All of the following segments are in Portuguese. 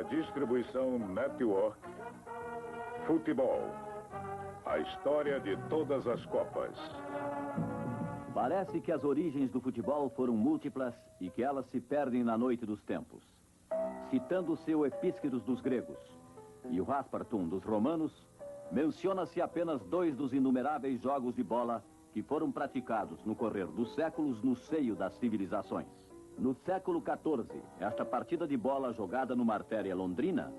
Uma distribuição Network. Futebol. A história de todas as Copas. Parece que as origens do futebol foram múltiplas e que elas se perdem na noite dos tempos. Citando o seu Epísqueros dos gregos e o Raspartum dos romanos, menciona-se apenas 2 dos inumeráveis jogos de bola que foram praticados no correr dos séculos no seio das civilizações. No século XIV, esta partida de bola jogada numa artéria londrina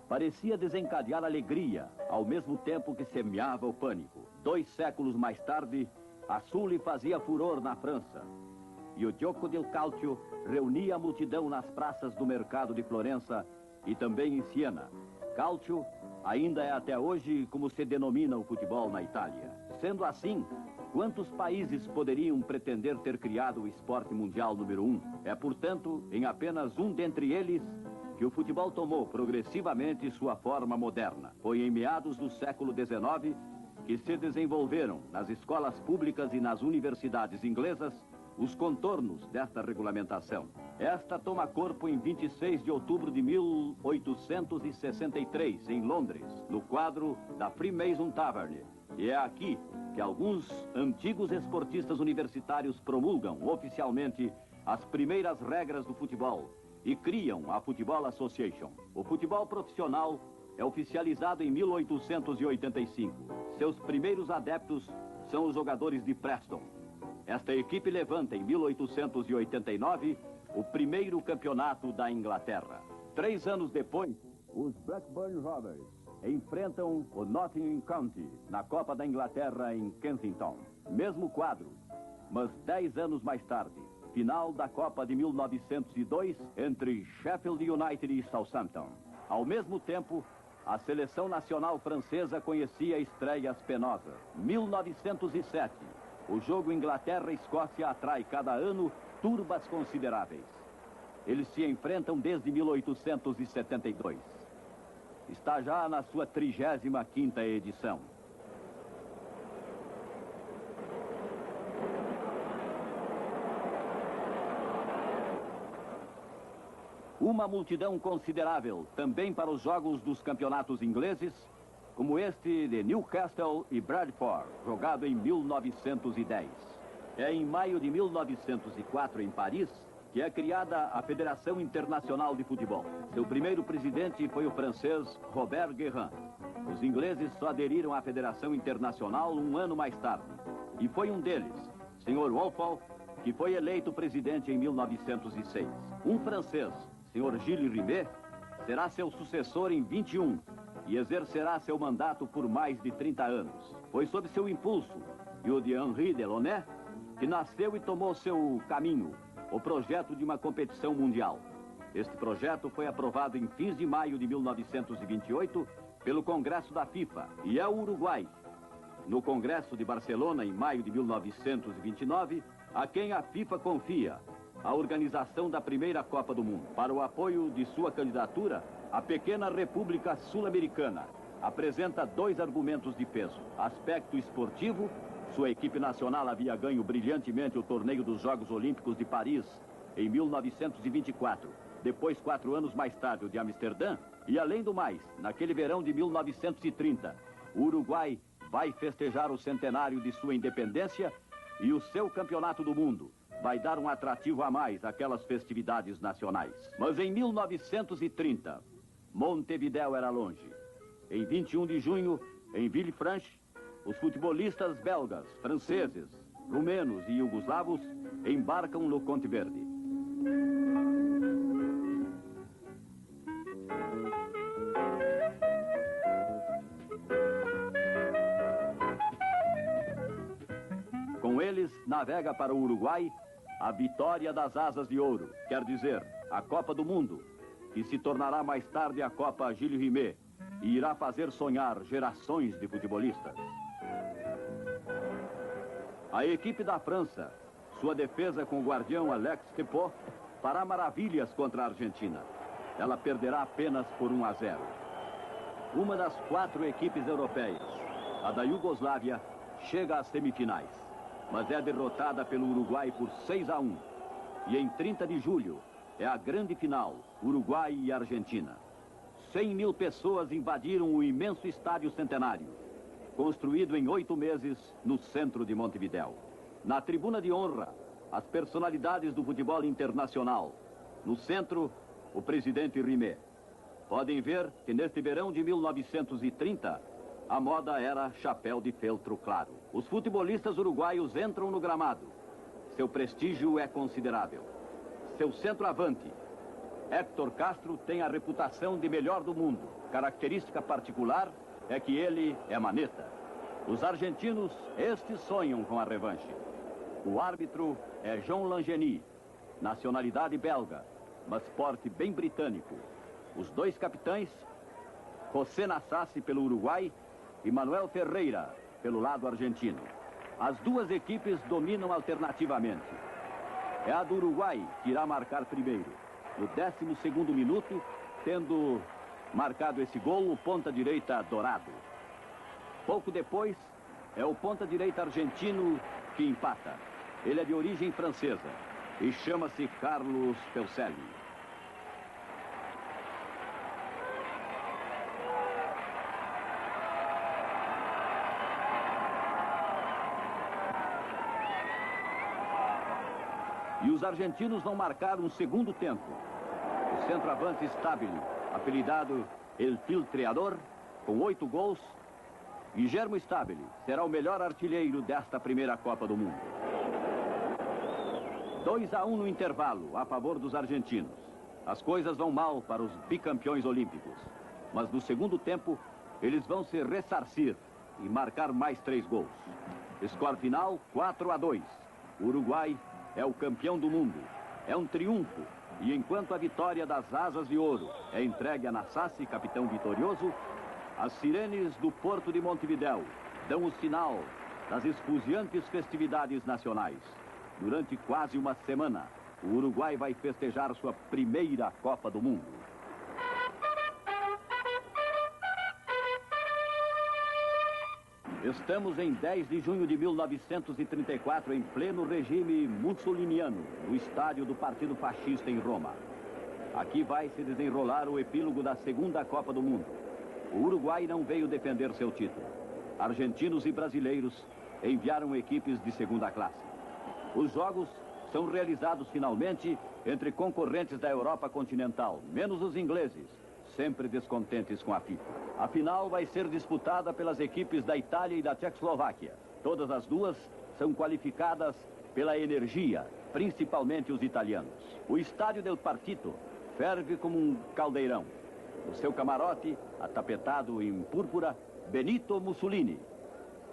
parecia desencadear alegria, ao mesmo tempo que semeava o pânico. 2 séculos mais tarde, a Sully fazia furor na França. E o Gioco del Calcio reunia a multidão nas praças do mercado de Florença e também em Siena. Calcio ainda é até hoje como se denomina o futebol na Itália. Sendo assim, quantos países poderiam pretender ter criado o esporte mundial número 1? É, portanto, em apenas um dentre eles que o futebol tomou progressivamente sua forma moderna. Foi em meados do século XIX que se desenvolveram nas escolas públicas e nas universidades inglesas os contornos desta regulamentação. Esta toma corpo em 26 de outubro de 1863, em Londres, no quadro da Freemason Tavern. E é aqui que alguns antigos esportistas universitários promulgam oficialmente as primeiras regras do futebol e criam a Football Association. O futebol profissional é oficializado em 1885. Seus primeiros adeptos são os jogadores de Preston. Esta equipe levanta em 1889 o primeiro campeonato da Inglaterra. 3 anos depois, os Blackburn Rovers enfrentam o Nottingham County na Copa da Inglaterra em Kensington. Mesmo quadro, mas 10 anos mais tarde, final da Copa de 1902 entre Sheffield United e Southampton. Ao mesmo tempo, a seleção nacional francesa conhecia estreias penosas. 1907, o jogo Inglaterra-Escócia atrai cada ano turbas consideráveis. Eles se enfrentam desde 1872. Está já na sua 35ª edição. Uma multidão considerável também para os jogos dos campeonatos ingleses, como este de Newcastle e Bradford, jogado em 1910. É em maio de 1904, em Paris, que é criada a Federação Internacional de Futebol. Seu primeiro presidente foi o francês Robert Guérin. Os ingleses só aderiram à Federação Internacional um ano mais tarde. E foi um deles, Sr. Wolfall, que foi eleito presidente em 1906. Um francês, Sr. Gilles Rimet, será seu sucessor em 21 e exercerá seu mandato por mais de 30 anos. Foi sob seu impulso e o de Henri Delaunay que nasceu e tomou seu caminho o projeto de uma competição mundial. Este projeto foi aprovado em fins de maio de 1928 pelo Congresso da FIFA e é o Uruguai, no Congresso de Barcelona em maio de 1929, a quem a FIFA confia a organização da primeira Copa do Mundo. Para o apoio de sua candidatura, a pequena República Sul-Americana apresenta 2 argumentos de peso. Aspecto esportivo, sua equipe nacional havia ganho brilhantemente o torneio dos Jogos Olímpicos de Paris em 1924. Depois, 4 anos mais tarde, o de Amsterdã. E além do mais, naquele verão de 1930, o Uruguai vai festejar o centenário de sua independência e o seu campeonato do mundo vai dar um atrativo a mais àquelas festividades nacionais. Mas em 1930, Montevidéu era longe. Em 21 de junho, em Villefranche, os futebolistas belgas, franceses, rumenos e iugoslavos embarcam no Conte Verde. Com eles, navega para o Uruguai a vitória das asas de ouro, quer dizer, a Copa do Mundo, que se tornará mais tarde a Copa Gilles Rimet e irá fazer sonhar gerações de futebolistas. A equipe da França, sua defesa com o guardião Alex Tepot, fará maravilhas contra a Argentina. Ela perderá apenas por 1-0. Uma das 4 equipes europeias, a da Iugoslávia, chega às semifinais, mas é derrotada pelo Uruguai por 6-1. E em 30 de julho é a grande final, Uruguai e Argentina. 100.000 pessoas invadiram o imenso estádio Centenário, construído em 8 meses no centro de Montevidéu. Na tribuna de honra, as personalidades do futebol internacional. No centro, o presidente Rimet. Podem ver que neste verão de 1930, a moda era chapéu de feltro claro. Os futebolistas uruguaios entram no gramado. Seu prestígio é considerável. Seu centroavante, Héctor Castro, tem a reputação de melhor do mundo. Característica particular é que ele é maneta. Os argentinos, estes sonham com a revanche. O árbitro é Jean Langeny, nacionalidade belga, mas porte bem britânico. Os dois capitães, José Nassassi pelo Uruguai e Manuel Ferreira pelo lado argentino. As duas equipes dominam alternativamente. É a do Uruguai que irá marcar primeiro. No 12º minuto, tendo marcado esse gol, o ponta-direita Dourado. Pouco depois, é o ponta-direita argentino que empata. Ele é de origem francesa e chama-se Carlos Pelselli. E os argentinos vão marcar um segundo tempo. O centroavante Stabile, apelidado El Filtreador, com 8 gols. Guillermo Stabile será o melhor artilheiro desta primeira Copa do Mundo. 2-1 no intervalo, a favor dos argentinos. As coisas vão mal para os bicampeões olímpicos. Mas no segundo tempo, eles vão se ressarcir e marcar mais 3 gols. Score final, 4-2. O Uruguai é o campeão do mundo. É um triunfo. E enquanto a vitória das Asas de Ouro é entregue a Nassassi, capitão vitorioso, as sirenes do porto de Montevidéu dão o sinal das esfuziantes festividades nacionais. Durante quase uma semana, o Uruguai vai festejar sua primeira Copa do Mundo. Estamos em 10 de junho de 1934, em pleno regime mussoliniano, no estádio do Partido Fascista em Roma. Aqui vai se desenrolar o epílogo da segunda Copa do Mundo. O Uruguai não veio defender seu título. Argentinos e brasileiros enviaram equipes de segunda classe. Os jogos são realizados finalmente entre concorrentes da Europa continental, menos os ingleses, sempre descontentes com a FIFA. A final vai ser disputada pelas equipes da Itália e da Tchecoslováquia. Todas as duas são qualificadas pela energia, principalmente os italianos. O estádio del Partito ferve como um caldeirão. No seu camarote, atapetado em púrpura, Benito Mussolini.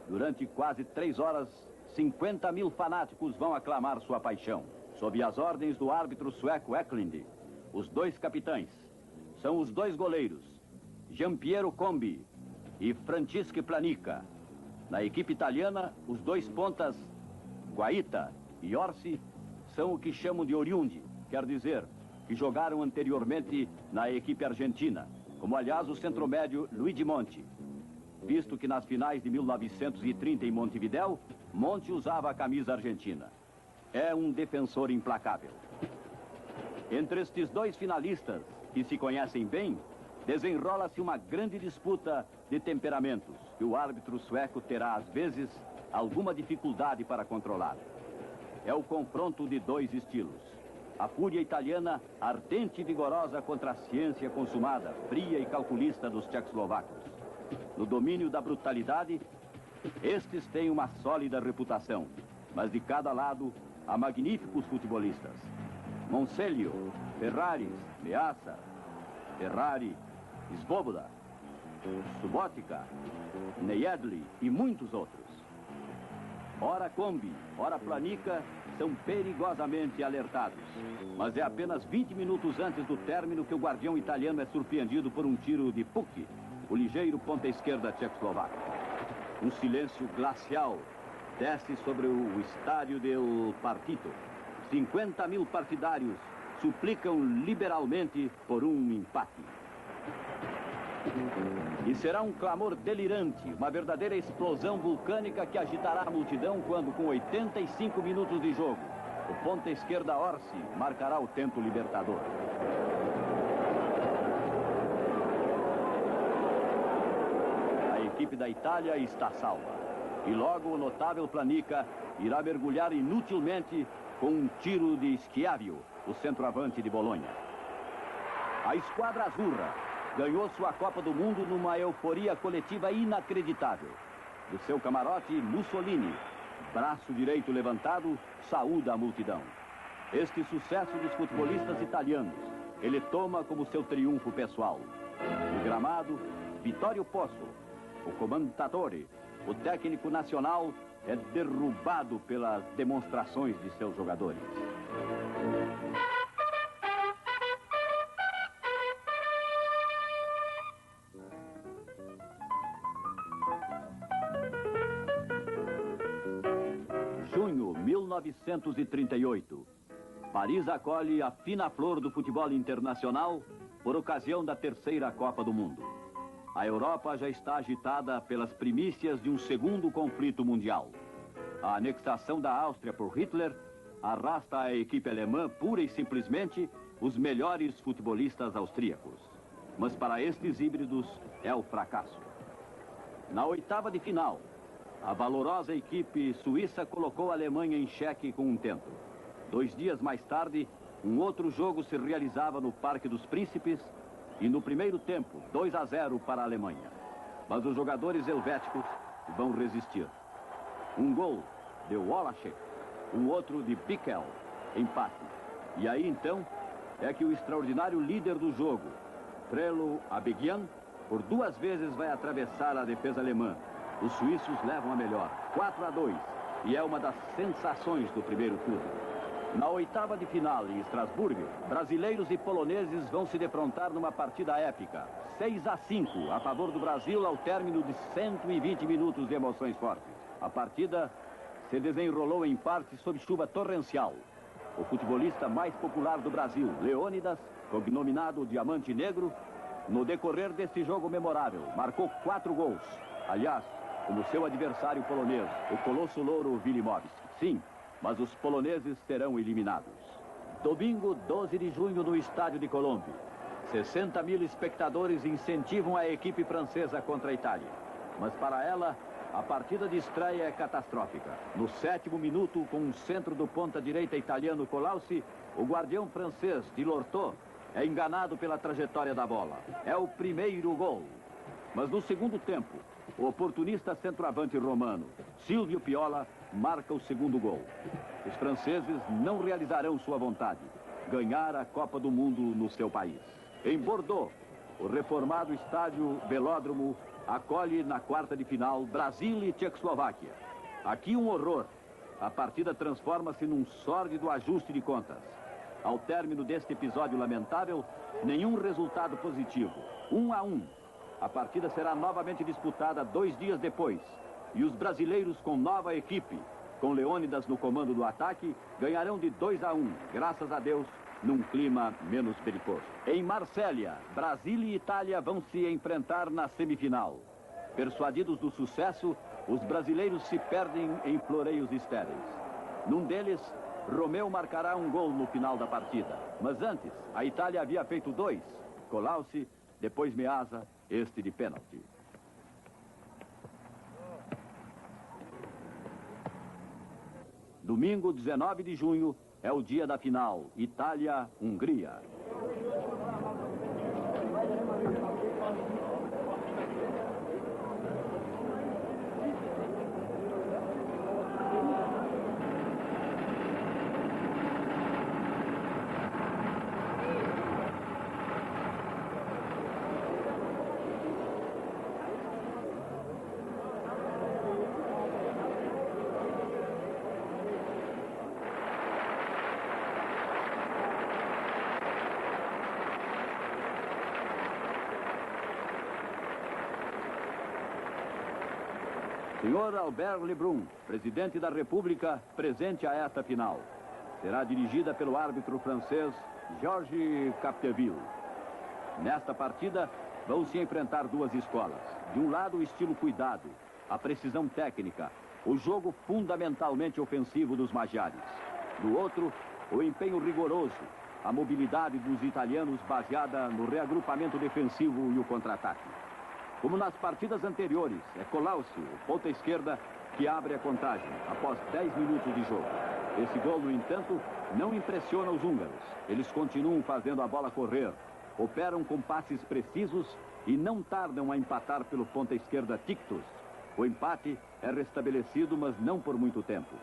Durante quase 3 horas, 50.000 fanáticos vão aclamar sua paixão. Sob as ordens do árbitro sueco Eklund, os dois capitães são os dois goleiros, Giampiero Combi e Francisco Planica. Na equipe italiana, os dois pontas, Guaita e Orsi, são o que chamam de oriundi, quer dizer, que jogaram anteriormente na equipe argentina, como aliás o centromédio Luigi Monti, visto que nas finais de 1930 em Montevidéu, Monti usava a camisa argentina. É um defensor implacável. Entre estes dois finalistas, que se conhecem bem, desenrola-se uma grande disputa de temperamentos, que o árbitro sueco terá, às vezes, alguma dificuldade para controlar. É o confronto de dois estilos. A fúria italiana, ardente e vigorosa contra a ciência consumada, fria e calculista dos tchecoslovacos. No domínio da brutalidade, estes têm uma sólida reputação, mas de cada lado há magníficos futebolistas. Monselio, Ferraris, Meazza, Ferrari, Svoboda, Subotica, Nejedli e muitos outros. Ora Combi, ora Planica são perigosamente alertados. Mas é apenas 20 minutos antes do término que o guardião italiano é surpreendido por um tiro de Pucchi, o ligeiro ponta-esquerda tchecoslovaco. Um silêncio glacial desce sobre o estádio del Partito. 50.000 partidários suplicam liberalmente por um empate. E será um clamor delirante, uma verdadeira explosão vulcânica que agitará a multidão quando, com 85 minutos de jogo, o ponta-esquerda Orsi marcará o tento libertador. equipe da Itália está salva. E logo o notável Planica irá mergulhar inutilmente com um tiro de Schiavio, o centroavante de Bolonha. A esquadra azzurra ganhou sua Copa do Mundo numa euforia coletiva inacreditável. Do seu camarote, Mussolini, braço direito levantado, saúda a multidão. Este sucesso dos futebolistas italianos, ele toma como seu triunfo pessoal. No gramado, Vittorio Pozzo, o commentatore, o técnico nacional, é derrubado pelas demonstrações de seus jogadores. Junho 1938. Paris acolhe a fina flor do futebol internacional por ocasião da terceira Copa do Mundo. A Europa já está agitada pelas primícias de um segundo conflito mundial. A anexação da Áustria por Hitler arrasta a equipe alemã pura e simplesmente os melhores futebolistas austríacos. Mas para estes híbridos é o fracasso. Na oitava de final, a valorosa equipe suíça colocou a Alemanha em xeque com um tento. 2 dias mais tarde, um outro jogo se realizava no Parque dos Príncipes e no primeiro tempo, 2-0 para a Alemanha. Mas os jogadores helvéticos vão resistir. Um gol de Wallachek, um outro de Bickel, empate. E aí então é que o extraordinário líder do jogo, Trello Abegian, por 2 vezes vai atravessar a defesa alemã. Os suíços levam a melhor, 4-2, e é uma das sensações do primeiro turno. Na oitava de final, em Estrasburgo, brasileiros e poloneses vão se defrontar numa partida épica. 6-5 a favor do Brasil ao término de 120 minutos de emoções fortes. A partida se desenrolou em parte sob chuva torrencial. O futebolista mais popular do Brasil, Leônidas, cognominado Diamante Negro, no decorrer deste jogo memorável, marcou 4 gols. Aliás, como seu adversário polonês, o colosso louro Wilimowski. Sim, mas os poloneses serão eliminados. Domingo, 12 de junho, no estádio de Colombe. 60 mil espectadores incentivam a equipe francesa contra a Itália. Mas para ela, a partida de estreia é catastrófica. No 7º minuto, com um centro do ponta-direita italiano Colausi, o guardião francês de Lortot é enganado pela trajetória da bola. É o primeiro gol. Mas no segundo tempo, o oportunista centroavante romano, Silvio Piola, marca o segundo gol. Os franceses não realizarão sua vontade, ganhar a Copa do Mundo no seu país. Em Bordeaux, o reformado estádio Velódromo acolhe na quarta de final Brasil e Tchecoslováquia. Aqui um horror. A partida transforma-se num sórdido ajuste de contas. Ao término deste episódio lamentável, nenhum resultado positivo. 1-1. A partida será novamente disputada 2 dias depois. E os brasileiros com nova equipe, com Leônidas no comando do ataque, ganharão de 2-1, graças a Deus, num clima menos perigoso. Em Marsella, Brasil e Itália vão se enfrentar na semifinal. Persuadidos do sucesso, os brasileiros se perdem em floreios estéreis. Num deles, Romeu marcará um gol no final da partida. Mas antes, a Itália havia feito 2. Colausi, depois Meazza, este de pênalti. Domingo, 19 de junho, é o dia da final. Itália-Hungria. Senhor Albert Lebrun, presidente da República, presente a esta final. Será dirigida pelo árbitro francês Georges Capdeville. Nesta partida, vão se enfrentar 2 escolas. De um lado, o estilo cuidado, a precisão técnica, o jogo fundamentalmente ofensivo dos magiares. Do outro, o empenho rigoroso, a mobilidade dos italianos baseada no reagrupamento defensivo e o contra-ataque. Como nas partidas anteriores, é Koláusi, o ponta esquerda, que abre a contagem após 10 minutos de jogo. Esse gol, no entanto, não impressiona os húngaros. Eles continuam fazendo a bola correr, operam com passes precisos e não tardam a empatar pelo ponta esquerda Tictus. O empate é restabelecido, mas não por muito tempo.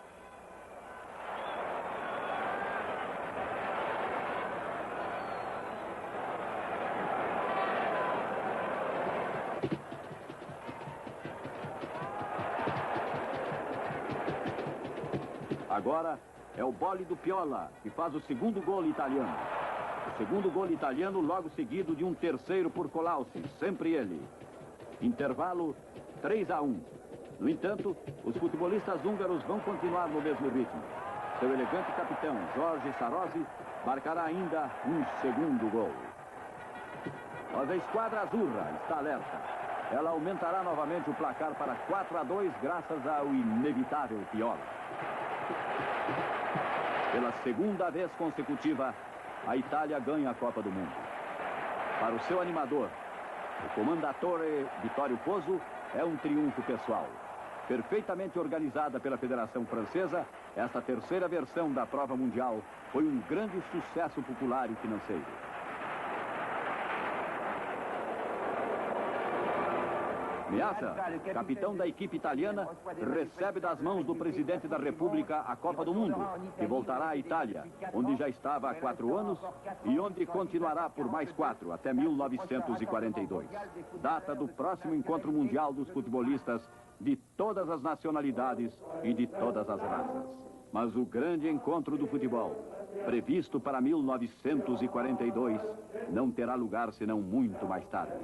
Agora é o Bolle do Piola, que faz o segundo gol italiano. O segundo gol italiano logo seguido de um terceiro por Koláusi, sempre ele. Intervalo 3-1. No entanto, os futebolistas húngaros vão continuar no mesmo ritmo. Seu elegante capitão, Jorge Sarósi, marcará ainda um segundo gol. Mas a esquadra azurra está alerta. Ela aumentará novamente o placar para 4-2 graças ao inevitável Piola. Pela segunda vez consecutiva, a Itália ganha a Copa do Mundo. Para o seu animador, o comandatore Vittorio Pozzo, é um triunfo pessoal. Perfeitamente organizada pela Federação Francesa, esta terceira versão da prova mundial foi um grande sucesso popular e financeiro. Meazza, capitão da equipe italiana, recebe das mãos do presidente da República a Copa do Mundo, que voltará à Itália, onde já estava há 4 anos e onde continuará por mais 4, até 1942. Data do próximo encontro mundial dos futebolistas de todas as nacionalidades e de todas as raças. Mas o grande encontro do futebol, previsto para 1942, não terá lugar senão muito mais tarde.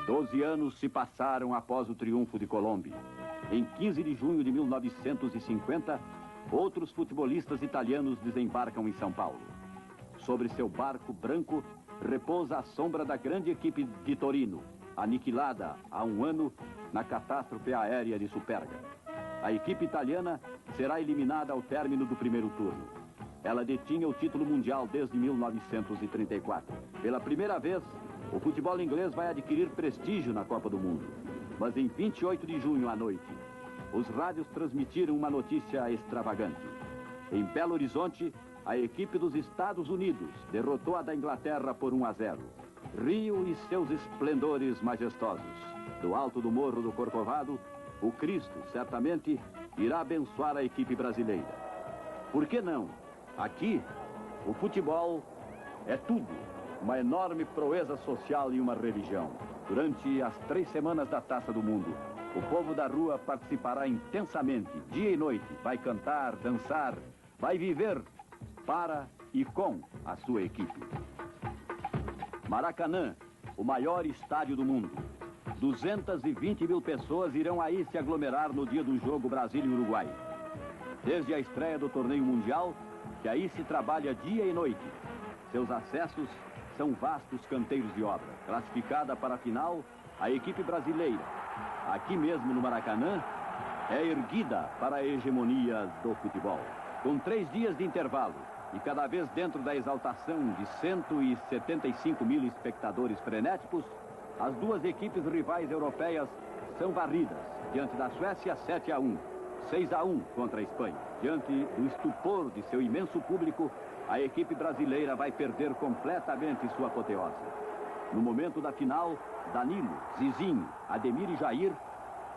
12 anos se passaram após o triunfo de Colombo. Em 15 de junho de 1950, outros futebolistas italianos desembarcam em São Paulo. Sobre seu barco branco, repousa a sombra da grande equipe de Torino, aniquilada há um ano na catástrofe aérea de Superga. A equipe italiana será eliminada ao término do primeiro turno. Ela detinha o título mundial desde 1934. Pela primeira vez, o futebol inglês vai adquirir prestígio na Copa do Mundo. Mas em 28 de junho à noite, os rádios transmitiram uma notícia extravagante. Em Belo Horizonte, a equipe dos Estados Unidos derrotou a da Inglaterra por 1-0. Rio e seus esplendores majestosos. Do alto do Morro do Corcovado, o Cristo, certamente, irá abençoar a equipe brasileira. Por que não? Aqui, o futebol é tudo. Uma enorme proeza social e uma religião. Durante as 3 semanas da Taça do Mundo, o povo da rua participará intensamente, dia e noite. Vai cantar, dançar, vai viver para e com a sua equipe. Maracanã, o maior estádio do mundo. 220 mil pessoas irão aí se aglomerar no dia do jogo Brasil e Uruguai. Desde a estreia do torneio mundial, que aí se trabalha dia e noite. Seus acessos são vastos canteiros de obra. Classificada para a final, a equipe brasileira, aqui mesmo no Maracanã, é erguida para a hegemonia do futebol. Com 3 dias de intervalo e cada vez dentro da exaltação de 175 mil espectadores frenéticos, as duas equipes rivais europeias são varridas. Diante da Suécia, 7-1, 6-1 contra a Espanha. Diante do estupor de seu imenso público, a equipe brasileira vai perder completamente sua apoteose. No momento da final, Danilo, Zizinho, Ademir e Jair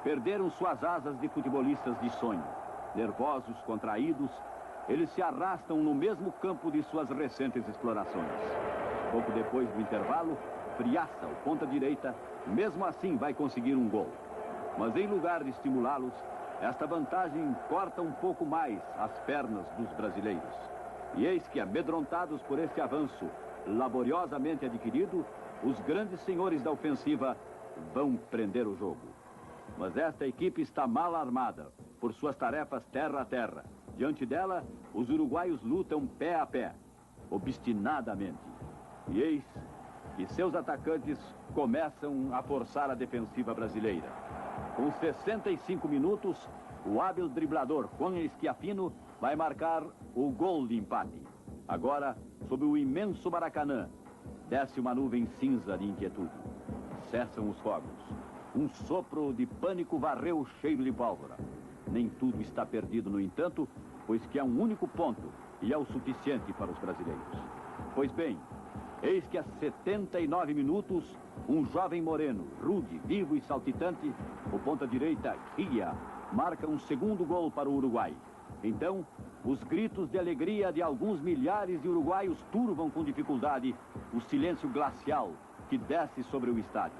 perderam suas asas de futebolistas de sonho. Nervosos, contraídos, eles se arrastam no mesmo campo de suas recentes explorações. Pouco depois do intervalo, Friaça, o ponta-direita, mesmo assim vai conseguir um gol. Mas em lugar de estimulá-los, esta vantagem corta um pouco mais as pernas dos brasileiros. E eis que, amedrontados por este avanço laboriosamente adquirido, os grandes senhores da ofensiva vão prender o jogo. Mas esta equipe está mal armada por suas tarefas terra a terra. Diante dela, os uruguaios lutam pé a pé, obstinadamente. E eis que seus atacantes começam a forçar a defensiva brasileira. Com 65 minutos, o hábil driblador Juan Schiaffino vai marcar o gol de empate. Agora, sob o imenso Maracanã, desce uma nuvem cinza de inquietude. Cessam os fogos. Um sopro de pânico varreu o cheiro de pólvora. Nem tudo está perdido, no entanto, pois que é um único ponto e é o suficiente para os brasileiros. Pois bem, eis que a 79 minutos, um jovem moreno, rude, vivo e saltitante, o ponta-direita, Ria, marca um segundo gol para o Uruguai. Então, os gritos de alegria de alguns milhares de uruguaios turvam com dificuldade o silêncio glacial que desce sobre o estádio.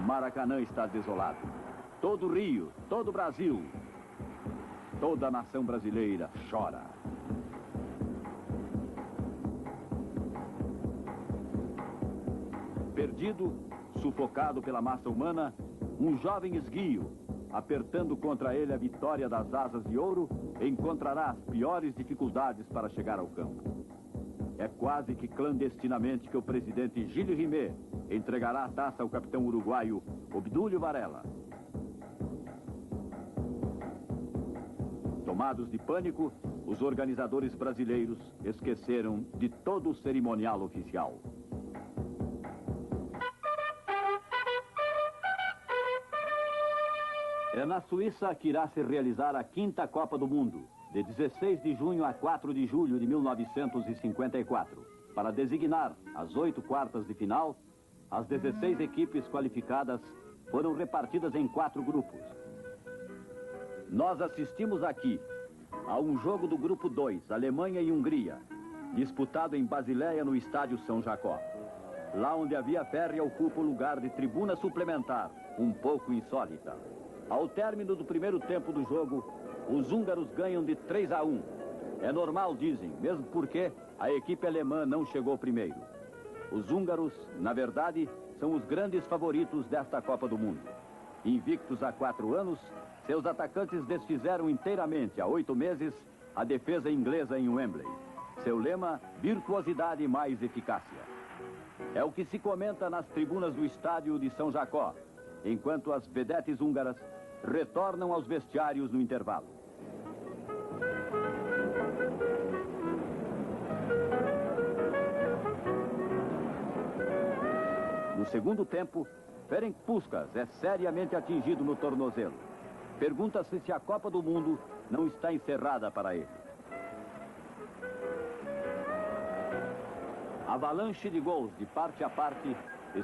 Maracanã está desolado. Todo o Rio, todo o Brasil, toda a nação brasileira chora. Perdido, sufocado pela massa humana, um jovem esguio, apertando contra ele a vitória das asas de ouro, encontrará as piores dificuldades para chegar ao campo. É quase que clandestinamente que o presidente Gilles Rimet entregará a taça ao capitão uruguaio Obdúlio Varela. Tomados de pânico, os organizadores brasileiros esqueceram de todo o cerimonial oficial. É na Suíça que irá se realizar a 5ª Copa do Mundo, de 16 de junho a 4 de julho de 1954. Para designar as 8 quartas de final, as 16 equipes qualificadas foram repartidas em 4 grupos. Nós assistimos aqui a um jogo do grupo 2, Alemanha e Hungria, disputado em Basileia, no estádio São Jacó. Lá onde havia férrea, ocupa o lugar de tribuna suplementar, um pouco insólita. Ao término do primeiro tempo do jogo, os húngaros ganham de 3-1. É normal, dizem, mesmo porque a equipe alemã não chegou primeiro. Os húngaros, na verdade, são os grandes favoritos desta Copa do Mundo. Invictos há 4 anos, seus atacantes desfizeram inteiramente, há 8 meses, a defesa inglesa em Wembley. Seu lema, virtuosidade mais eficácia. É o que se comenta nas tribunas do estádio de São Jacó, enquanto as vedetes húngaras retornam aos vestiários no intervalo. No segundo tempo, Ferenc Puskás é seriamente atingido no tornozelo. Pergunta-se se a Copa do Mundo não está encerrada para ele. Avalanche de gols de parte a parte,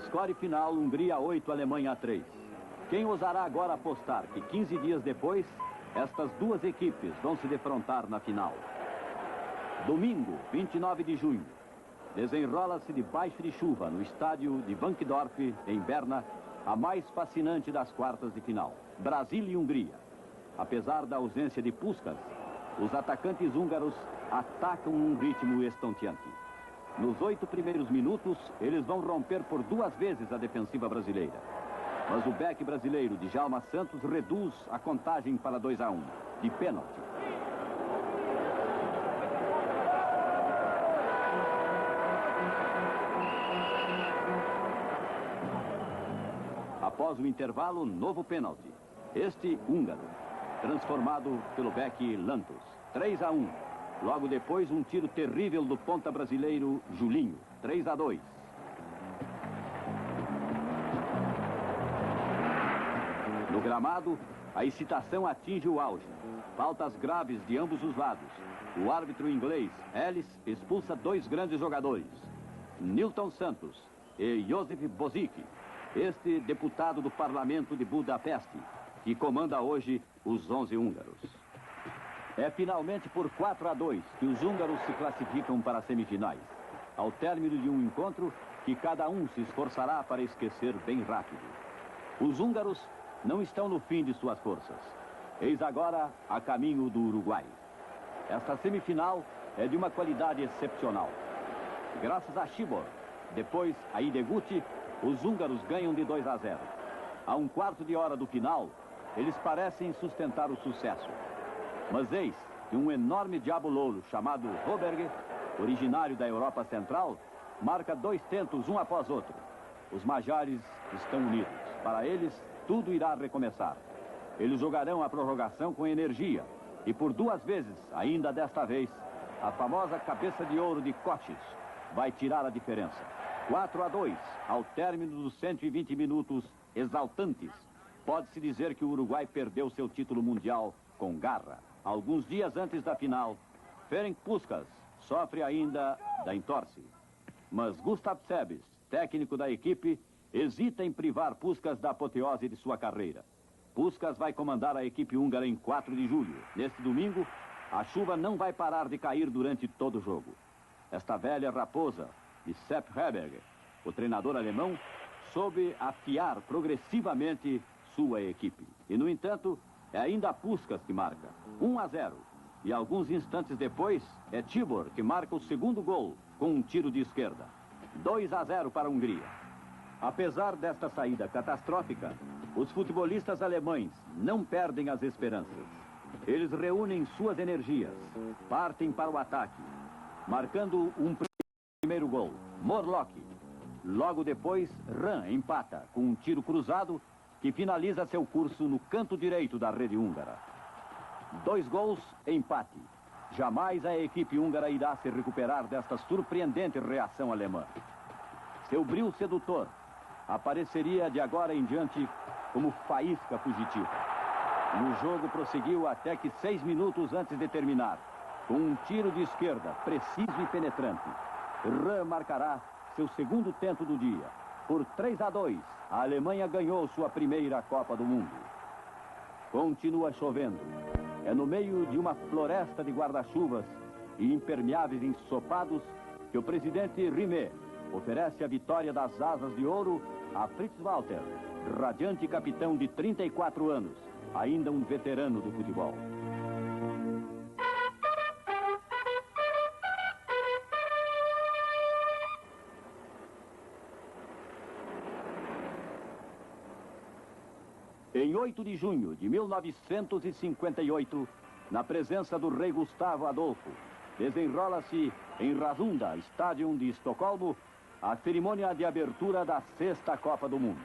score final Hungria 8, Alemanha 3. Quem ousará agora apostar que 15 dias depois, estas duas equipes vão se defrontar na final? Domingo, 29 de junho, desenrola-se debaixo de chuva no estádio de Wankdorf, em Berna, a mais fascinante das quartas de final, Brasil e Hungria. Apesar da ausência de Puskás, os atacantes húngaros atacam num ritmo estonteante. Nos 8 primeiros minutos, eles vão romper por 2 vezes a defensiva brasileira. Mas o back brasileiro, Djalma Santos, reduz a contagem para 2-1, de pênalti. Após o intervalo, novo pênalti. Este húngaro, transformado pelo back Lantos. 3-1. Logo depois, um tiro terrível do ponta brasileiro Julinho. 3-2. No gramado, a excitação atinge o auge. Faltas graves de ambos os lados. O árbitro inglês, Ellis, expulsa 2 grandes jogadores, Nilton Santos e Josip Bozic, este deputado do parlamento de Budapeste, que comanda hoje os 11 húngaros. É finalmente por 4-2 que os húngaros se classificam para as semifinais. Ao término de um encontro que cada um se esforçará para esquecer bem rápido. Os húngaros não estão no fim de suas forças. Eis agora a caminho do Uruguai. Esta semifinal é de uma qualidade excepcional. Graças a Tibor, depois a Ideguchi, os húngaros ganham de 2-0. A um quarto de hora do final, eles parecem sustentar o sucesso. Mas eis que um enorme diabo louro chamado Roberg, originário da Europa Central, marca 2 tentos um após outro. Os Magyares estão unidos. Para eles, tudo irá recomeçar. Eles jogarão a prorrogação com energia. E por 2 vezes, ainda desta vez, a famosa cabeça de ouro de Koches vai tirar a diferença. 4-2, ao término dos 120 minutos exaltantes. Pode-se dizer que o Uruguai perdeu seu título mundial com garra. Alguns dias antes da final, Ferenc Puskás sofre ainda da entorse. Mas Gustav Sebes, técnico da equipe, hesita em privar Puskás da apoteose de sua carreira. Puskás vai comandar a equipe húngara em 4 de julho. Neste domingo, a chuva não vai parar de cair durante todo o jogo. Esta velha raposa de Sepp Herberger, o treinador alemão, soube afiar progressivamente sua equipe. E, no entanto, é ainda Puskás que marca. 1-0. E alguns instantes depois, é Tibor que marca o segundo gol com um tiro de esquerda. 2-0 para a Hungria. Apesar desta saída catastrófica, os futebolistas alemães não perdem as esperanças. Eles reúnem suas energias, partem para o ataque, marcando um primeiro gol, Morlock. Logo depois, Rahn empata com um tiro cruzado que finaliza seu curso no canto direito da rede húngara. 2 gols, empate. Jamais a equipe húngara irá se recuperar desta surpreendente reação alemã. Seu brio sedutor apareceria de agora em diante como faísca fugitiva. E o jogo prosseguiu até que 6 minutos antes de terminar, com um tiro de esquerda preciso e penetrante. Rahn marcará seu segundo tento do dia. Por 3-2, a Alemanha ganhou sua primeira Copa do Mundo. Continua chovendo. É no meio de uma floresta de guarda-chuvas e impermeáveis ensopados que o presidente Rimet oferece a vitória das asas de ouro a Fritz Walter, radiante capitão de 34 anos, ainda um veterano do futebol. Em 8 de junho de 1958, na presença do rei Gustavo Adolfo, desenrola-se em Rasunda, Stadium de Estocolmo, a cerimônia de abertura da 6ª Copa do Mundo.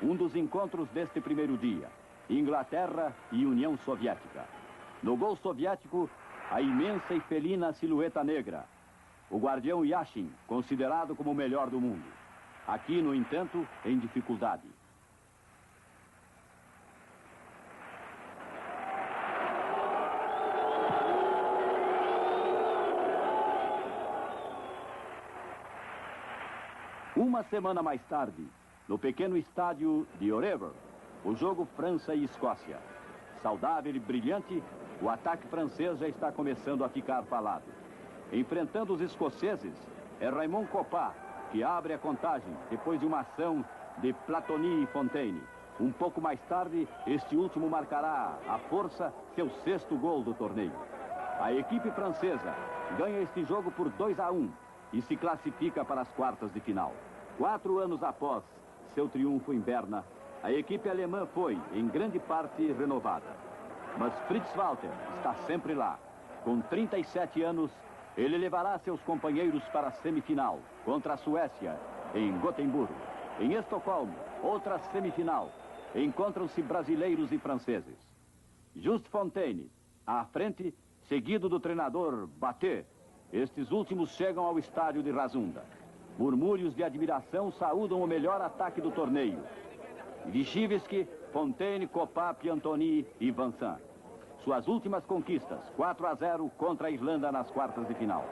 Um dos encontros deste primeiro dia, Inglaterra e União Soviética. No gol soviético, a imensa e felina silhueta negra, o guardião Yashin, considerado como o melhor do mundo. Aqui, no entanto, em dificuldade. Uma semana mais tarde, no pequeno estádio de Orever, o jogo França e Escócia. Saudável e brilhante, o ataque francês já está começando a ficar falado. Enfrentando os escoceses, é Raymond Kopa que abre a contagem depois de uma ação de Platini e Fontaine. Um pouco mais tarde, este último marcará à força seu 6º gol do torneio. A equipe francesa ganha este jogo por 2-1 e se classifica para as quartas de final. 4 anos após seu triunfo em Berna, a equipe alemã foi, em grande parte, renovada. Mas Fritz Walter está sempre lá. Com 37 anos, ele levará seus companheiros para a semifinal contra a Suécia, em Gotemburgo. Em Estocolmo, outra semifinal. Encontram-se brasileiros e franceses. Just Fontaine, à frente, seguido do treinador Batet. Estes últimos chegam ao estádio de Rasunda. Murmúrios de admiração saúdam o melhor ataque do torneio. Vichyvsky, Fontaine, Kopa, Piantoni e Vincent. Suas últimas conquistas, 4-0 contra a Irlanda nas quartas de final.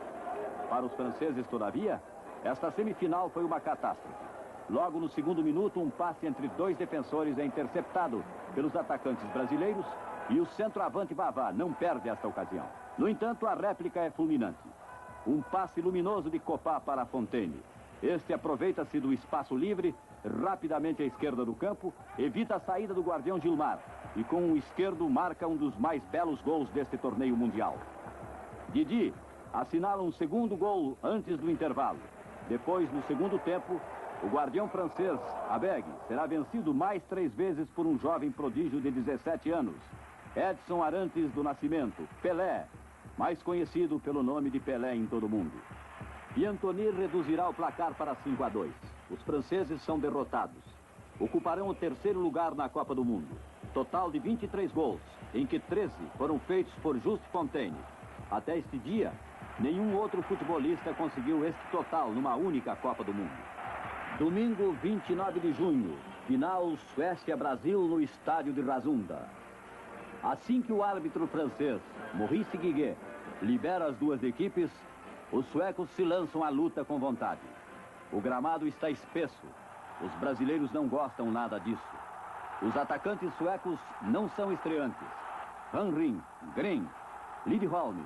Para os franceses, todavia, esta semifinal foi uma catástrofe. Logo no segundo minuto, um passe entre dois defensores é interceptado pelos atacantes brasileiros e o centroavante Vavá não perde esta ocasião. No entanto, a réplica é fulminante. Um passe luminoso de Copá para Fontaine. Este aproveita-se do espaço livre, rapidamente à esquerda do campo, evita a saída do guardião Gilmar e com o esquerdo marca um dos mais belos gols deste torneio mundial. Didi assinala um segundo gol antes do intervalo. Depois, no segundo tempo, o guardião francês, Abeg, será vencido mais 3 vezes por um jovem prodígio de 17 anos, Edson Arantes do Nascimento, Pelé, mais conhecido pelo nome de Pelé em todo o mundo. E Antony reduzirá o placar para 5-2. Os franceses são derrotados. Ocuparão o 3º lugar na Copa do Mundo. Total de 23 gols, em que 13 foram feitos por Just Fontaine. Até este dia, nenhum outro futebolista conseguiu este total numa única Copa do Mundo. Domingo, 29 de junho, final Suécia-Brasil no estádio de Rasunda. Assim que o árbitro francês, Maurice Guiguet, libera as duas equipes, os suecos se lançam à luta com vontade. O gramado está espesso. Os brasileiros não gostam nada disso. Os atacantes suecos não são estreantes. Henry, Gren, Lidholm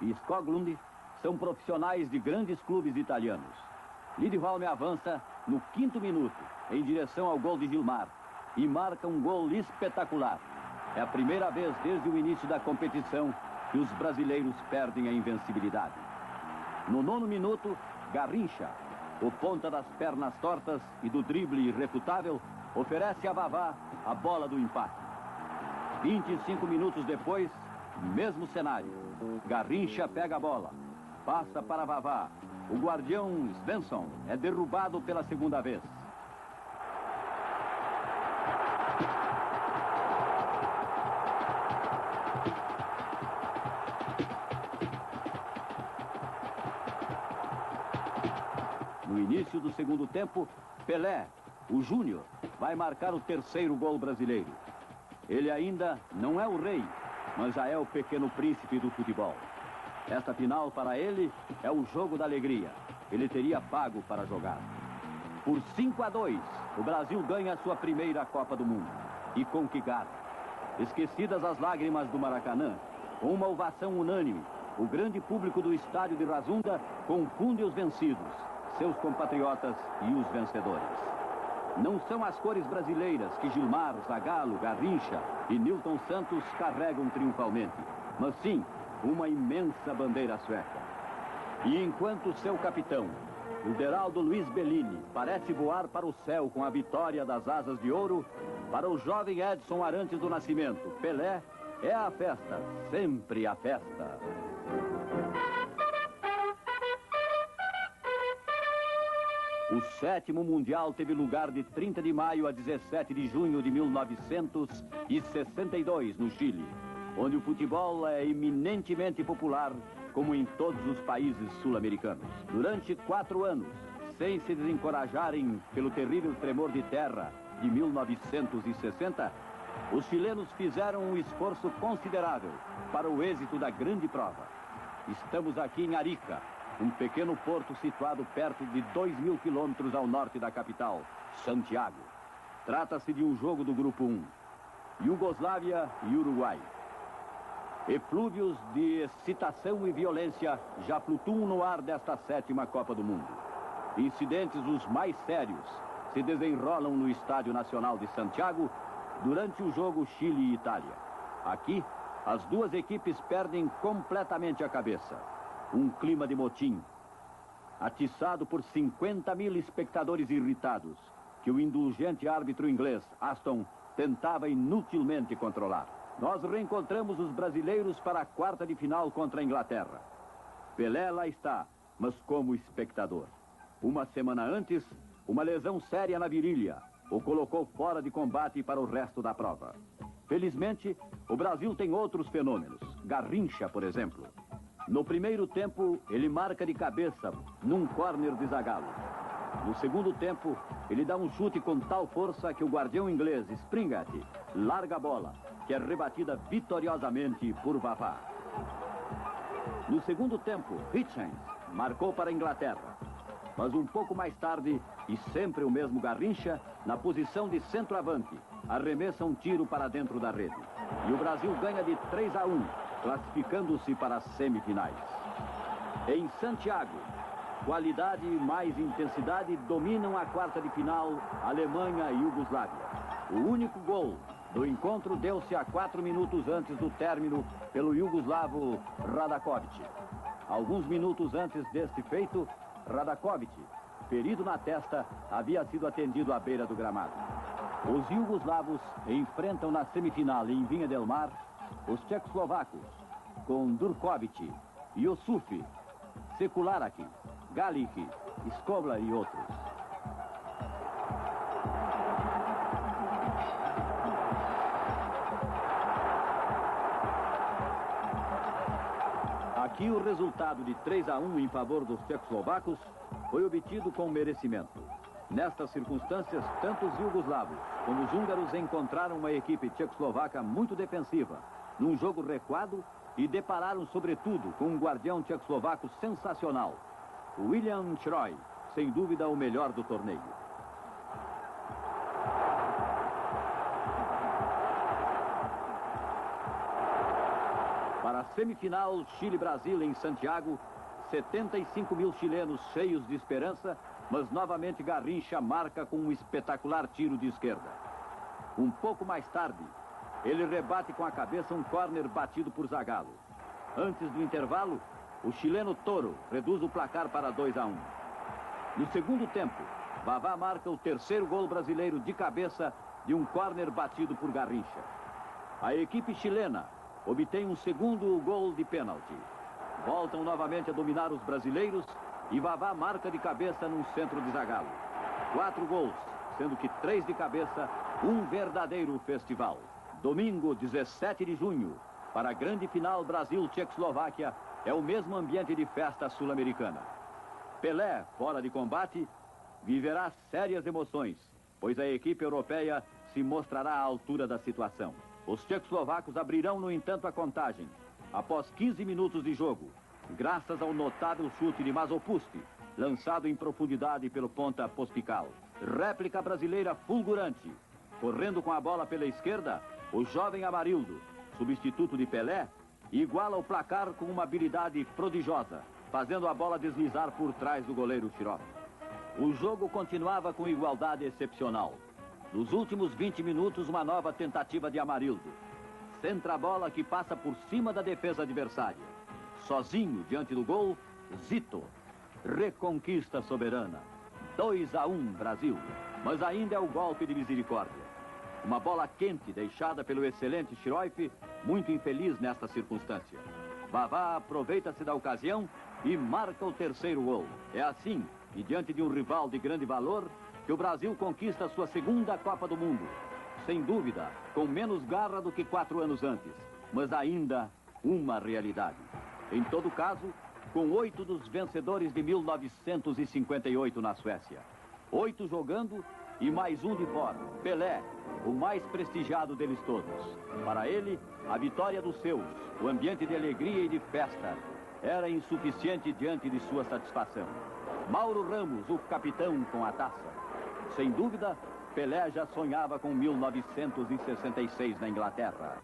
e Skoglund são profissionais de grandes clubes italianos. Lidholm avança no 5º minuto em direção ao gol de Gilmar e marca um gol espetacular. É a primeira vez desde o início da competição que os brasileiros perdem a invencibilidade. No 9º minuto, Garrincha, o ponta das pernas tortas e do drible irrefutável, oferece a Vavá a bola do empate. 25 minutos depois, mesmo cenário. Garrincha pega a bola, passa para Vavá. O guardião Svensson é derrubado pela segunda vez. No início do segundo tempo, Pelé, o Júnior, vai marcar o 3º gol brasileiro. Ele ainda não é o rei, mas já é o pequeno príncipe do futebol. Esta final, para ele, é o jogo da alegria. Ele teria pago para jogar. Por 5-2, o Brasil ganha a sua primeira Copa do Mundo. E com que garra. Esquecidas as lágrimas do Maracanã, com uma ovação unânime, o grande público do estádio de Rasunda confunde os vencidos, seus compatriotas e os vencedores. Não são as cores brasileiras que Gilmar, Zagallo, Garrincha e Nilton Santos carregam triunfalmente, mas sim uma imensa bandeira sueca. E enquanto seu capitão, o Deraldo Luiz Bellini, parece voar para o céu com a vitória das asas de ouro, para o jovem Edson Arantes do Nascimento, Pelé, é a festa, sempre a festa. O 7º Mundial teve lugar de 30 de maio a 17 de junho de 1962, no Chile, onde o futebol é eminentemente popular, como em todos os países sul-americanos. Durante 4 anos, sem se desencorajarem pelo terrível tremor de terra de 1960, os chilenos fizeram um esforço considerável para o êxito da grande prova. Estamos aqui em Arica, um pequeno porto situado perto de 2.000 quilômetros ao norte da capital, Santiago. Trata-se de um jogo do Grupo 1, Iugoslávia e Uruguai. Eflúvios de excitação e violência já flutuam no ar desta 7ª Copa do Mundo. Incidentes os mais sérios se desenrolam no Estádio Nacional de Santiago durante o jogo Chile e Itália. Aqui, as duas equipes perdem completamente a cabeça. Um clima de motim, atiçado por 50.000 espectadores irritados, que o indulgente árbitro inglês, Aston, tentava inutilmente controlar. Nós reencontramos os brasileiros para a 1/4 de final contra a Inglaterra. Pelé lá está, mas como espectador. Uma semana antes, uma lesão séria na virilha o colocou fora de combate para o resto da prova. Felizmente, o Brasil tem outros fenômenos. Garrincha, por exemplo. No primeiro tempo, ele marca de cabeça num córner de Zagallo. No segundo tempo, ele dá um chute com tal força que o guardião inglês, Springett, larga a bola, que é rebatida vitoriosamente por Vavá. No segundo tempo, Hitchens marcou para a Inglaterra. Mas um pouco mais tarde, e sempre o mesmo Garrincha, na posição de centroavante, arremessa um tiro para dentro da rede. E o Brasil ganha de 3-1, classificando-se para as semifinais. Em Santiago, qualidade e mais intensidade dominam a quarta de final Alemanha e Iugoslávia. O único gol do encontro deu-se a 4 minutos antes do término pelo iugoslavo Radakovic. Alguns minutos antes deste feito, Radakovic, ferido na testa, havia sido atendido à beira do gramado. Os iugoslavos enfrentam na semifinal em Vinha del Mar os tchecoslovacos, com Durkovic, Yusuf, Sekularaki, Galic, Skobla e outros. Aqui o resultado de 3-1 em favor dos tchecoslovacos foi obtido com merecimento. Nestas circunstâncias, tanto os iugoslavos como os húngaros encontraram uma equipe tchecoslovaca muito defensiva, num jogo recuado, e depararam sobretudo com um guardião tchecoslovaco sensacional, William Šroj, sem dúvida o melhor do torneio. Para a semifinal Chile-Brasil em Santiago, 75 mil chilenos cheios de esperança, mas novamente Garrincha marca com um espetacular tiro de esquerda. Um pouco mais tarde, ele rebate com a cabeça um córner batido por Zagallo. Antes do intervalo, o chileno Toro reduz o placar para 2-1. No segundo tempo, Vavá marca o terceiro gol brasileiro de cabeça de um córner batido por Garrincha. A equipe chilena obtém um segundo gol de pênalti. Voltam novamente a dominar os brasileiros e Vavá marca de cabeça num centro de Zagallo. 4 gols, sendo que 3 de cabeça, um verdadeiro festival. Domingo, 17 de junho, para a grande final Brasil-Tchecoslováquia, é o mesmo ambiente de festa sul-americana. Pelé, fora de combate, viverá sérias emoções, pois a equipe europeia se mostrará à altura da situação. Os tchecoslovacos abrirão, no entanto, a contagem, após 15 minutos de jogo, graças ao notável chute de Masopust, lançado em profundidade pelo ponta Pospical. Réplica brasileira fulgurante. Correndo com a bola pela esquerda, o jovem Amarildo, substituto de Pelé, iguala o placar com uma habilidade prodigiosa, fazendo a bola deslizar por trás do goleiro Schrott. O jogo continuava com igualdade excepcional. Nos últimos 20 minutos, uma nova tentativa de Amarildo. Centra a bola que passa por cima da defesa adversária. Sozinho diante do gol, Zito. Reconquista soberana. 2-1 Brasil. Mas ainda é o golpe de misericórdia. Uma bola quente deixada pelo excelente Schrott, muito infeliz nesta circunstância. Vavá aproveita-se da ocasião e marca o terceiro gol. É assim, e diante de um rival de grande valor, que o Brasil conquista sua segunda Copa do Mundo. Sem dúvida, com menos garra do que 4 anos antes, mas ainda uma realidade. Em todo caso, com 8 dos vencedores de 1958 na Suécia. 8 jogando e mais um de fora, Pelé, o mais prestigiado deles todos. Para ele, a vitória dos seus, o ambiente de alegria e de festa, era insuficiente diante de sua satisfação. Mauro Ramos, o capitão com a taça. Sem dúvida, Pelé já sonhava com 1966 na Inglaterra.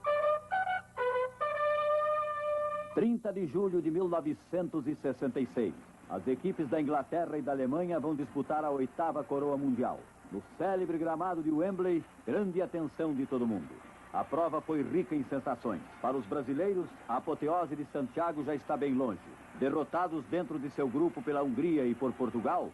30 de julho de 1966. As equipes da Inglaterra e da Alemanha vão disputar a 8ª coroa mundial. No célebre gramado de Wembley, grande atenção de todo mundo. A prova foi rica em sensações. Para os brasileiros, a apoteose de Santiago já está bem longe. Derrotados dentro de seu grupo pela Hungria e por Portugal,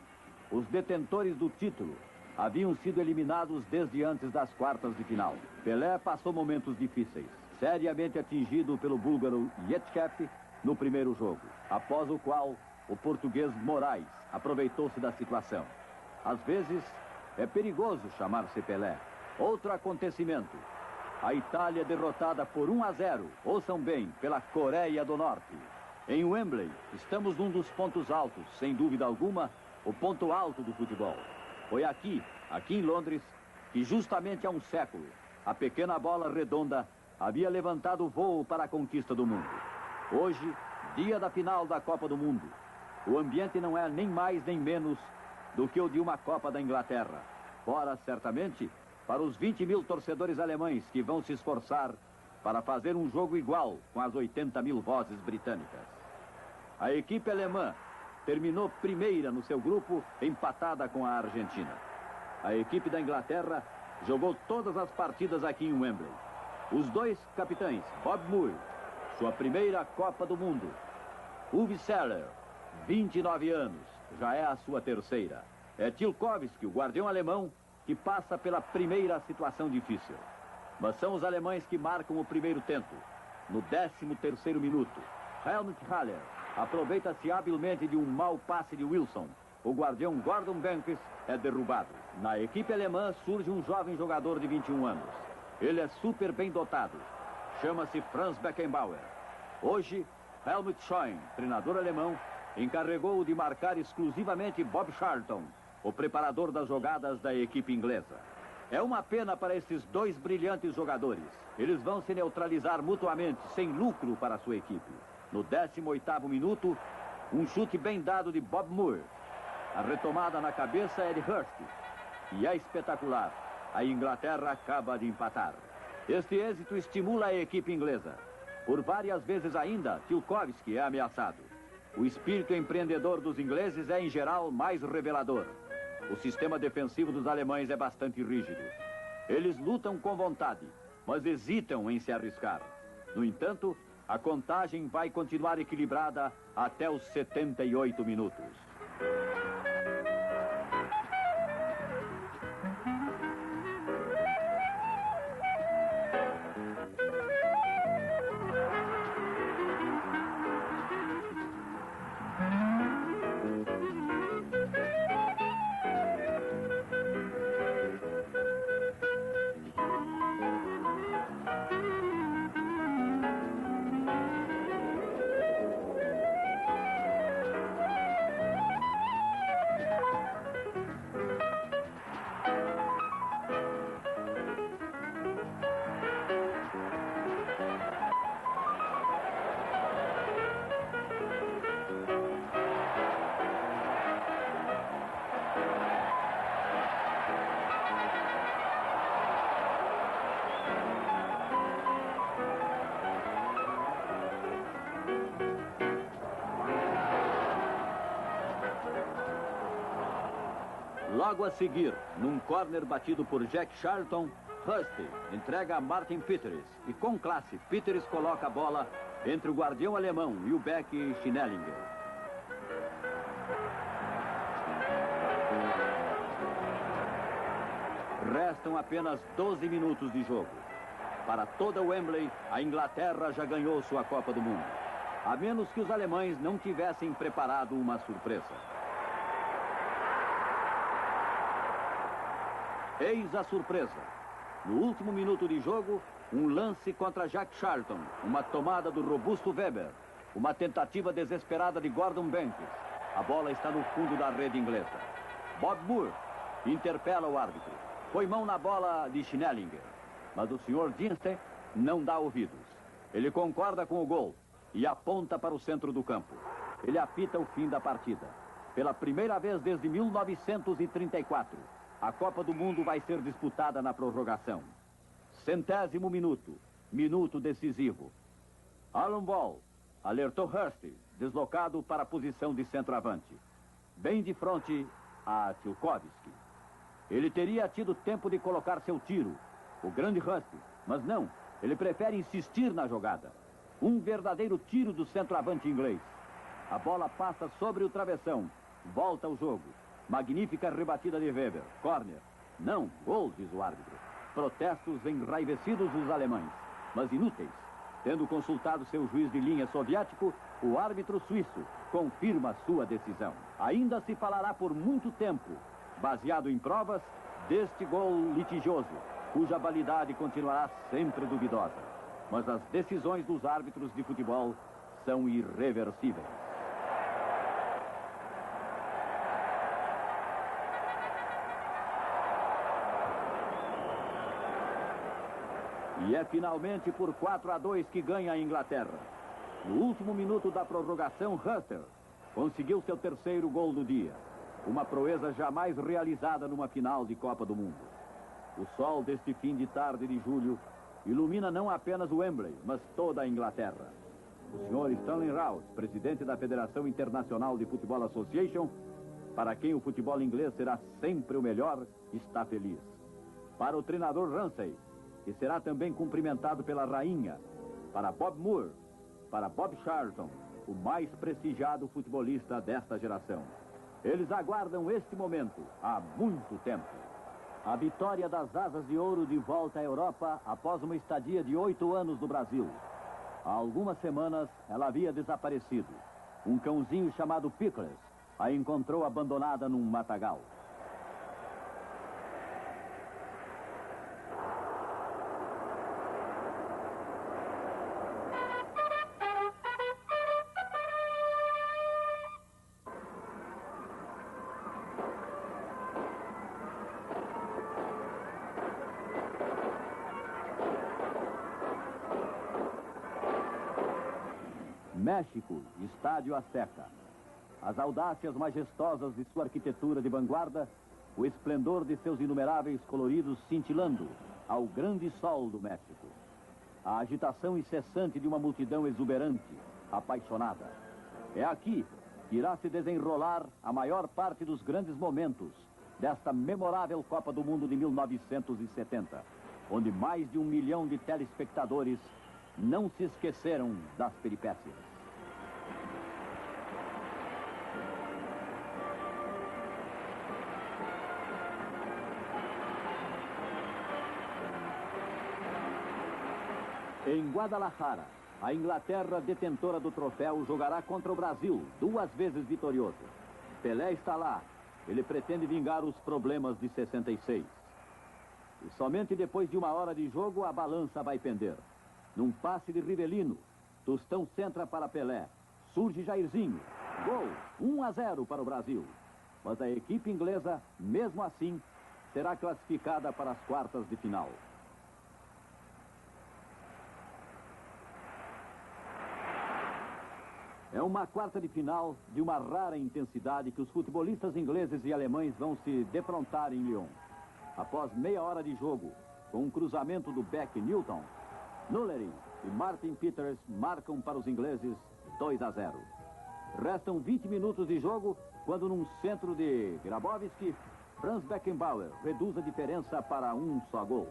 os detentores do título haviam sido eliminados desde antes das quartas de final. Pelé passou momentos difíceis, seriamente atingido pelo búlgaro Yetchep no primeiro jogo, após o qual o português Moraes aproveitou-se da situação. Às vezes, é perigoso chamar-se Pelé. Outro acontecimento. A Itália derrotada por 1-0, ouçam bem, pela Coreia do Norte. Em Wembley, estamos num dos pontos altos, sem dúvida alguma, o ponto alto do futebol. Foi aqui em Londres, que justamente há um século, a pequena bola redonda havia levantado o voo para a conquista do mundo. Hoje, dia da final da Copa do Mundo, O ambiente não é nem mais nem menos do que o de uma Copa da Inglaterra. Fora, certamente, para os 20 mil torcedores alemães que vão se esforçar para fazer um jogo igual com as 80 mil vozes britânicas. A equipe alemã terminou primeira no seu grupo, empatada com a Argentina. A equipe da Inglaterra jogou todas as partidas aqui em Wembley. Os dois capitães, Bob Moore, sua primeira Copa do Mundo. Uwe Seeler, 29 anos, já é a sua terceira. É Tilkovski, o guardião alemão, que passa pela primeira situação difícil. Mas são os alemães que marcam o primeiro tento. No 13º minuto, Helmut Haller aproveita-se habilmente de um mau passe de Wilson. O guardião Gordon Banks é derrubado. Na equipe alemã surge um jovem jogador de 21 anos. Ele é super bem dotado. Chama-se Franz Beckenbauer. Hoje, Helmut Schoen, treinador alemão, encarregou de marcar exclusivamente Bob Charlton, o preparador das jogadas da equipe inglesa. É uma pena para esses dois brilhantes jogadores. Eles vão se neutralizar mutuamente, sem lucro para a sua equipe. No 18º minuto, um chute bem dado de Bob Moore. A retomada na cabeça é de Hurst. E é espetacular. A Inglaterra acaba de empatar. Este êxito estimula a equipe inglesa. Por várias vezes ainda, Tilkovski é ameaçado. O espírito empreendedor dos ingleses é, em geral, mais revelador. O sistema defensivo dos alemães é bastante rígido. Eles lutam com vontade, mas hesitam em se arriscar. No entanto, a contagem vai continuar equilibrada até os 78 minutos. Logo a seguir, num córner batido por Jack Charlton, Hurst entrega a Martin Peters e, com classe, Peters coloca a bola entre o guardião alemão e o Beck Schnellinger. Restam apenas 12 minutos de jogo. Para toda Wembley, a Inglaterra já ganhou sua Copa do Mundo. A menos que os alemães não tivessem preparado uma surpresa. Eis a surpresa. No último minuto de jogo, um lance contra Jack Charlton, uma tomada do robusto Weber, uma tentativa desesperada de Gordon Banks. A bola está no fundo da rede inglesa. Bob Moore interpela o árbitro. Põe mão na bola de Schnellinger, mas o Sr. Dinstein não dá ouvidos. Ele concorda com o gol e aponta para o centro do campo. Ele apita o fim da partida. Pela primeira vez desde 1934, a Copa do Mundo vai ser disputada na prorrogação. 100º minuto, minuto decisivo. Alan Ball alertou Hurst, deslocado para a posição de centroavante, bem de frente a Tilkovski. Ele teria tido tempo de colocar seu tiro, o grande Hurst, mas não, ele prefere insistir na jogada. Um verdadeiro tiro do centroavante inglês. A bola passa sobre o travessão, volta ao jogo. Magnífica rebatida de Weber. Corner. Não, gol, diz o árbitro. Protestos enraivecidos dos alemães, mas inúteis. Tendo consultado seu juiz de linha soviético, o árbitro suíço confirma sua decisão. Ainda se falará por muito tempo, baseado em provas, deste gol litigioso, cuja validade continuará sempre duvidosa. Mas as decisões dos árbitros de futebol são irreversíveis. E é finalmente por 4-2 que ganha a Inglaterra. No último minuto da prorrogação, Hurst Conseguiu seu terceiro gol do dia. Uma proeza jamais realizada numa final de Copa do Mundo. O sol deste fim de tarde de julho ilumina não apenas o Wembley, mas toda a Inglaterra. O senhor Stanley Rouse, presidente da Federação Internacional de Football Association, para quem o futebol inglês será sempre o melhor, está feliz. Para o treinador Ramsay, que será também cumprimentado pela rainha. Para Bob Moore, para Bob Charlton, o mais prestigiado futebolista desta geração. Eles aguardam este momento há muito tempo. A vitória das Asas de Ouro de volta à Europa após uma estadia de 8 anos no Brasil. Há algumas semanas ela havia desaparecido. Um cãozinho chamado Pickles a encontrou abandonada num matagal. México, Estádio Azteca. As audácias majestosas de sua arquitetura de vanguarda, o esplendor de seus inumeráveis coloridos cintilando ao grande sol do México. A agitação incessante de uma multidão exuberante, apaixonada. É aqui que irá se desenrolar a maior parte dos grandes momentos desta memorável Copa do Mundo de 1970, onde mais de 1 milhão de telespectadores não se esqueceram das peripécias. Em Guadalajara, a Inglaterra, detentora do troféu, jogará contra o Brasil, 2 vezes vitorioso. Pelé está lá. Ele pretende vingar os problemas de 66. E somente depois de 1 hora de jogo, a balança vai pender. Num passe de Rivelino, Tostão centra para Pelé. Surge Jairzinho. Gol, 1-0 para o Brasil. Mas a equipe inglesa, mesmo assim, será classificada para as quartas de final. É uma quarta de final de uma rara intensidade que os futebolistas ingleses e alemães vão se defrontar em Lyon. Após meia hora de jogo, com um cruzamento do Beck Newton, Nullery e Martin Peters marcam para os ingleses 2-0. Restam 20 minutos de jogo quando, num centro de Grabowski, Franz Beckenbauer reduz a diferença para um só gol.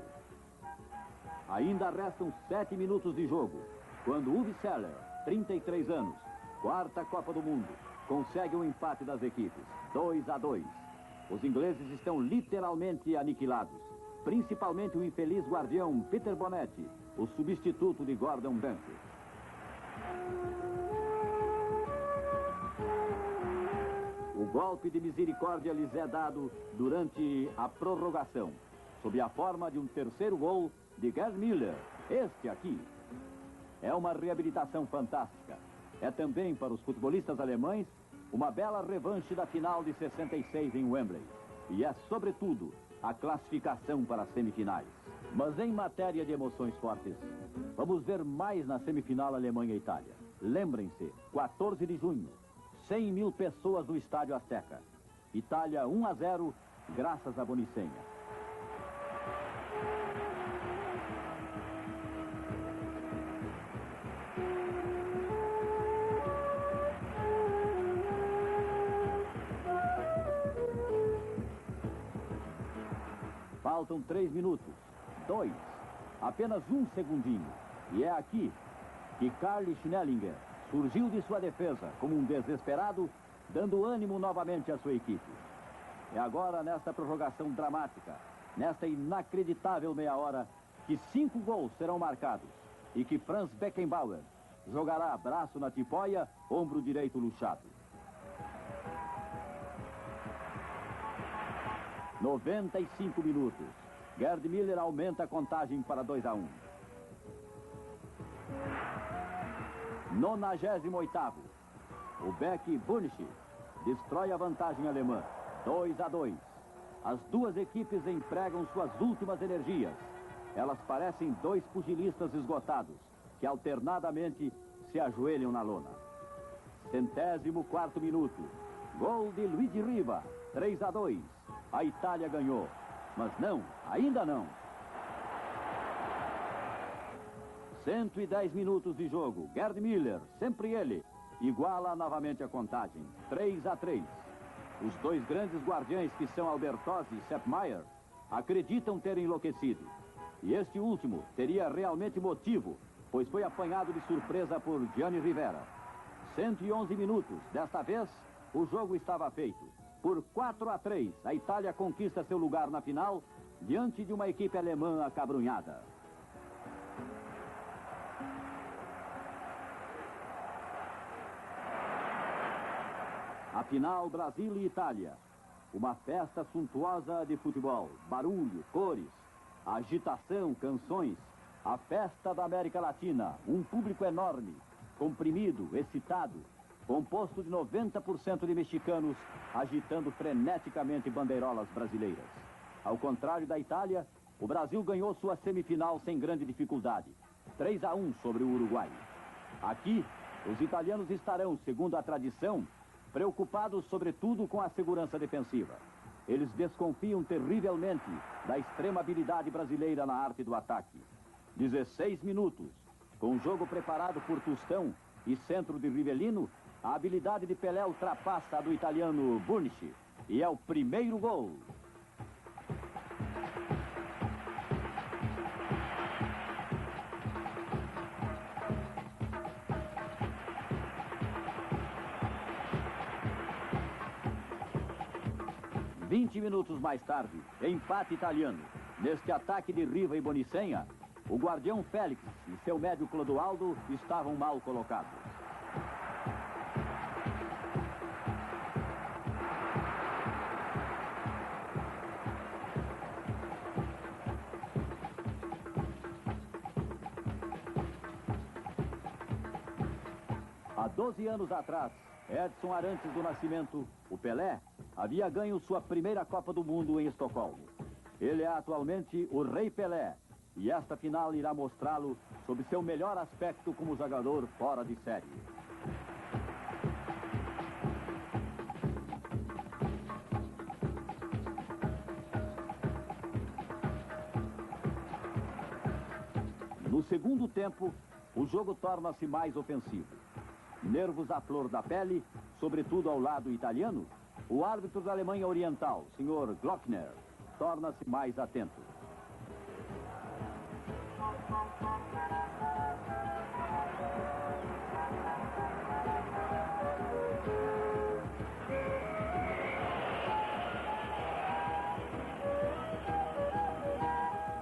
Ainda restam 7 minutos de jogo quando Uwe Seeler, 33 anos, quarta Copa do Mundo, consegue o empate das equipes, 2-2. Os ingleses estão literalmente aniquilados, principalmente o infeliz guardião Peter Bonetti, o substituto de Gordon Banks. O golpe de misericórdia lhes é dado durante a prorrogação, sob a forma de um terceiro gol de Gerd Müller, este aqui. É uma reabilitação fantástica. É também, para os futebolistas alemães, uma bela revanche da final de 66 em Wembley. E é, sobretudo, a classificação para as semifinais. Mas em matéria de emoções fortes, vamos ver mais na semifinal Alemanha-Itália. Lembrem-se, 14 de junho, 100 mil pessoas no Estádio Azteca. Itália 1-0, graças a Bonicenha. Faltam 3 minutos, 2, apenas 1 segundinho. E é aqui que Karl Schnellinger surgiu de sua defesa como um desesperado, dando ânimo novamente à sua equipe. É agora, nesta prorrogação dramática, nesta inacreditável meia hora, que 5 gols serão marcados e que Franz Beckenbauer jogará braço na tipóia, ombro direito luxado. 95 minutos. Gerd Müller aumenta a contagem para 2-1. 98º. O Beck Bunisch destrói a vantagem alemã. 2-2. As duas equipes empregam suas últimas energias. Elas parecem 2 pugilistas esgotados, que alternadamente se ajoelham na lona. 104º minuto. Gol de Luiz Riva, 3-2. A Itália ganhou. Mas não, ainda não. 110 minutos de jogo. Gerd Müller, sempre ele, iguala novamente a contagem. 3-3. Os dois grandes guardiães, que são Albertosi e Sepp Maier, acreditam ter enlouquecido. E este último teria realmente motivo, pois foi apanhado de surpresa por Gianni Rivera. 111 minutos. Desta vez, o jogo estava feito. Por 4-3, a Itália conquista seu lugar na final, diante de uma equipe alemã acabrunhada. A final, Brasil e Itália. Uma festa suntuosa de futebol. Barulho, cores, agitação, canções. A festa da América Latina. Um público enorme, comprimido, excitado, composto de 90% de mexicanos agitando freneticamente bandeirolas brasileiras. Ao contrário da Itália, o Brasil ganhou sua semifinal sem grande dificuldade. 3-1 sobre o Uruguai. Aqui, os italianos estarão, segundo a tradição, preocupados sobretudo com a segurança defensiva. Eles desconfiam terrivelmente da extrema habilidade brasileira na arte do ataque. 16 minutos. Com o jogo preparado por Tostão e centro de Rivellino, a habilidade de Pelé ultrapassa a do italiano Burnichi. E é o primeiro gol. Vinte minutos mais tarde, empate italiano. Neste ataque de Riva e Bonicenha, o guardião Félix e seu médio Clodoaldo estavam mal colocados. Há 12 anos atrás, Edson Arantes do Nascimento, o Pelé, havia ganho sua primeira Copa do Mundo em Estocolmo. Ele é atualmente o Rei Pelé, e esta final irá mostrá-lo sob seu melhor aspecto como jogador fora de série. No segundo tempo, o jogo torna-se mais ofensivo. Nervos à flor da pele, sobretudo ao lado italiano, o árbitro da Alemanha Oriental, Sr. Glockner, torna-se mais atento.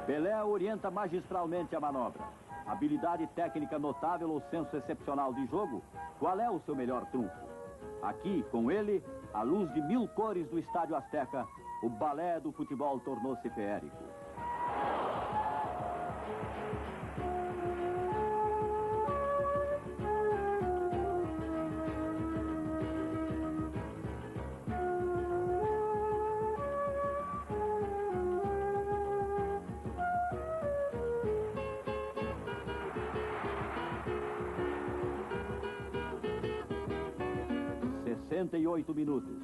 Pelé orienta magistralmente a manobra. Habilidade técnica notável ou senso excepcional de jogo, qual é o seu melhor trunfo? Aqui, com ele, à luz de 1000 cores do Estádio Azteca, o balé do futebol tornou-se feérico. Minutos.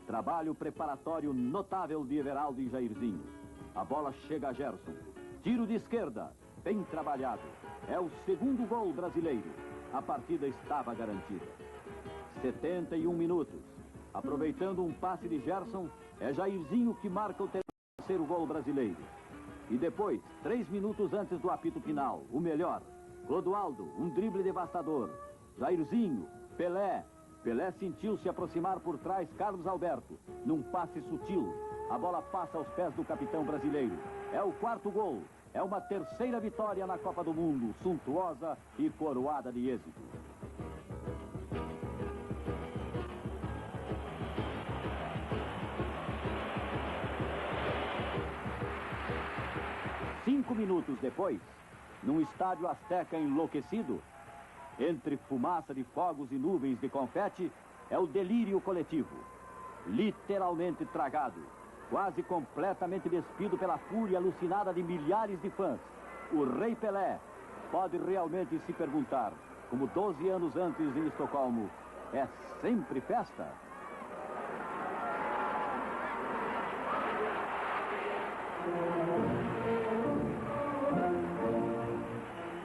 Trabalho preparatório notável de Everaldo e Jairzinho. A bola chega a Gerson. Tiro de esquerda. Bem trabalhado. É o segundo gol brasileiro. A partida estava garantida. 71 minutos. Aproveitando um passe de Gerson, é Jairzinho que marca o terceiro gol brasileiro. E depois, 3 minutos antes do apito final, o melhor. Clodoaldo, um drible devastador. Jairzinho, Pelé. Pelé sentiu se aproximar por trás Carlos Alberto. Num passe sutil, a bola passa aos pés do capitão brasileiro. É o quarto gol. É uma terceira vitória na Copa do Mundo, suntuosa e coroada de êxito. Cinco minutos depois, num estádio Azteca enlouquecido, entre fumaça de fogos e nuvens de confete, é o delírio coletivo. Literalmente tragado, quase completamente despido pela fúria alucinada de milhares de fãs. O Rei Pelé pode realmente se perguntar, como 12 anos antes em Estocolmo, é sempre festa.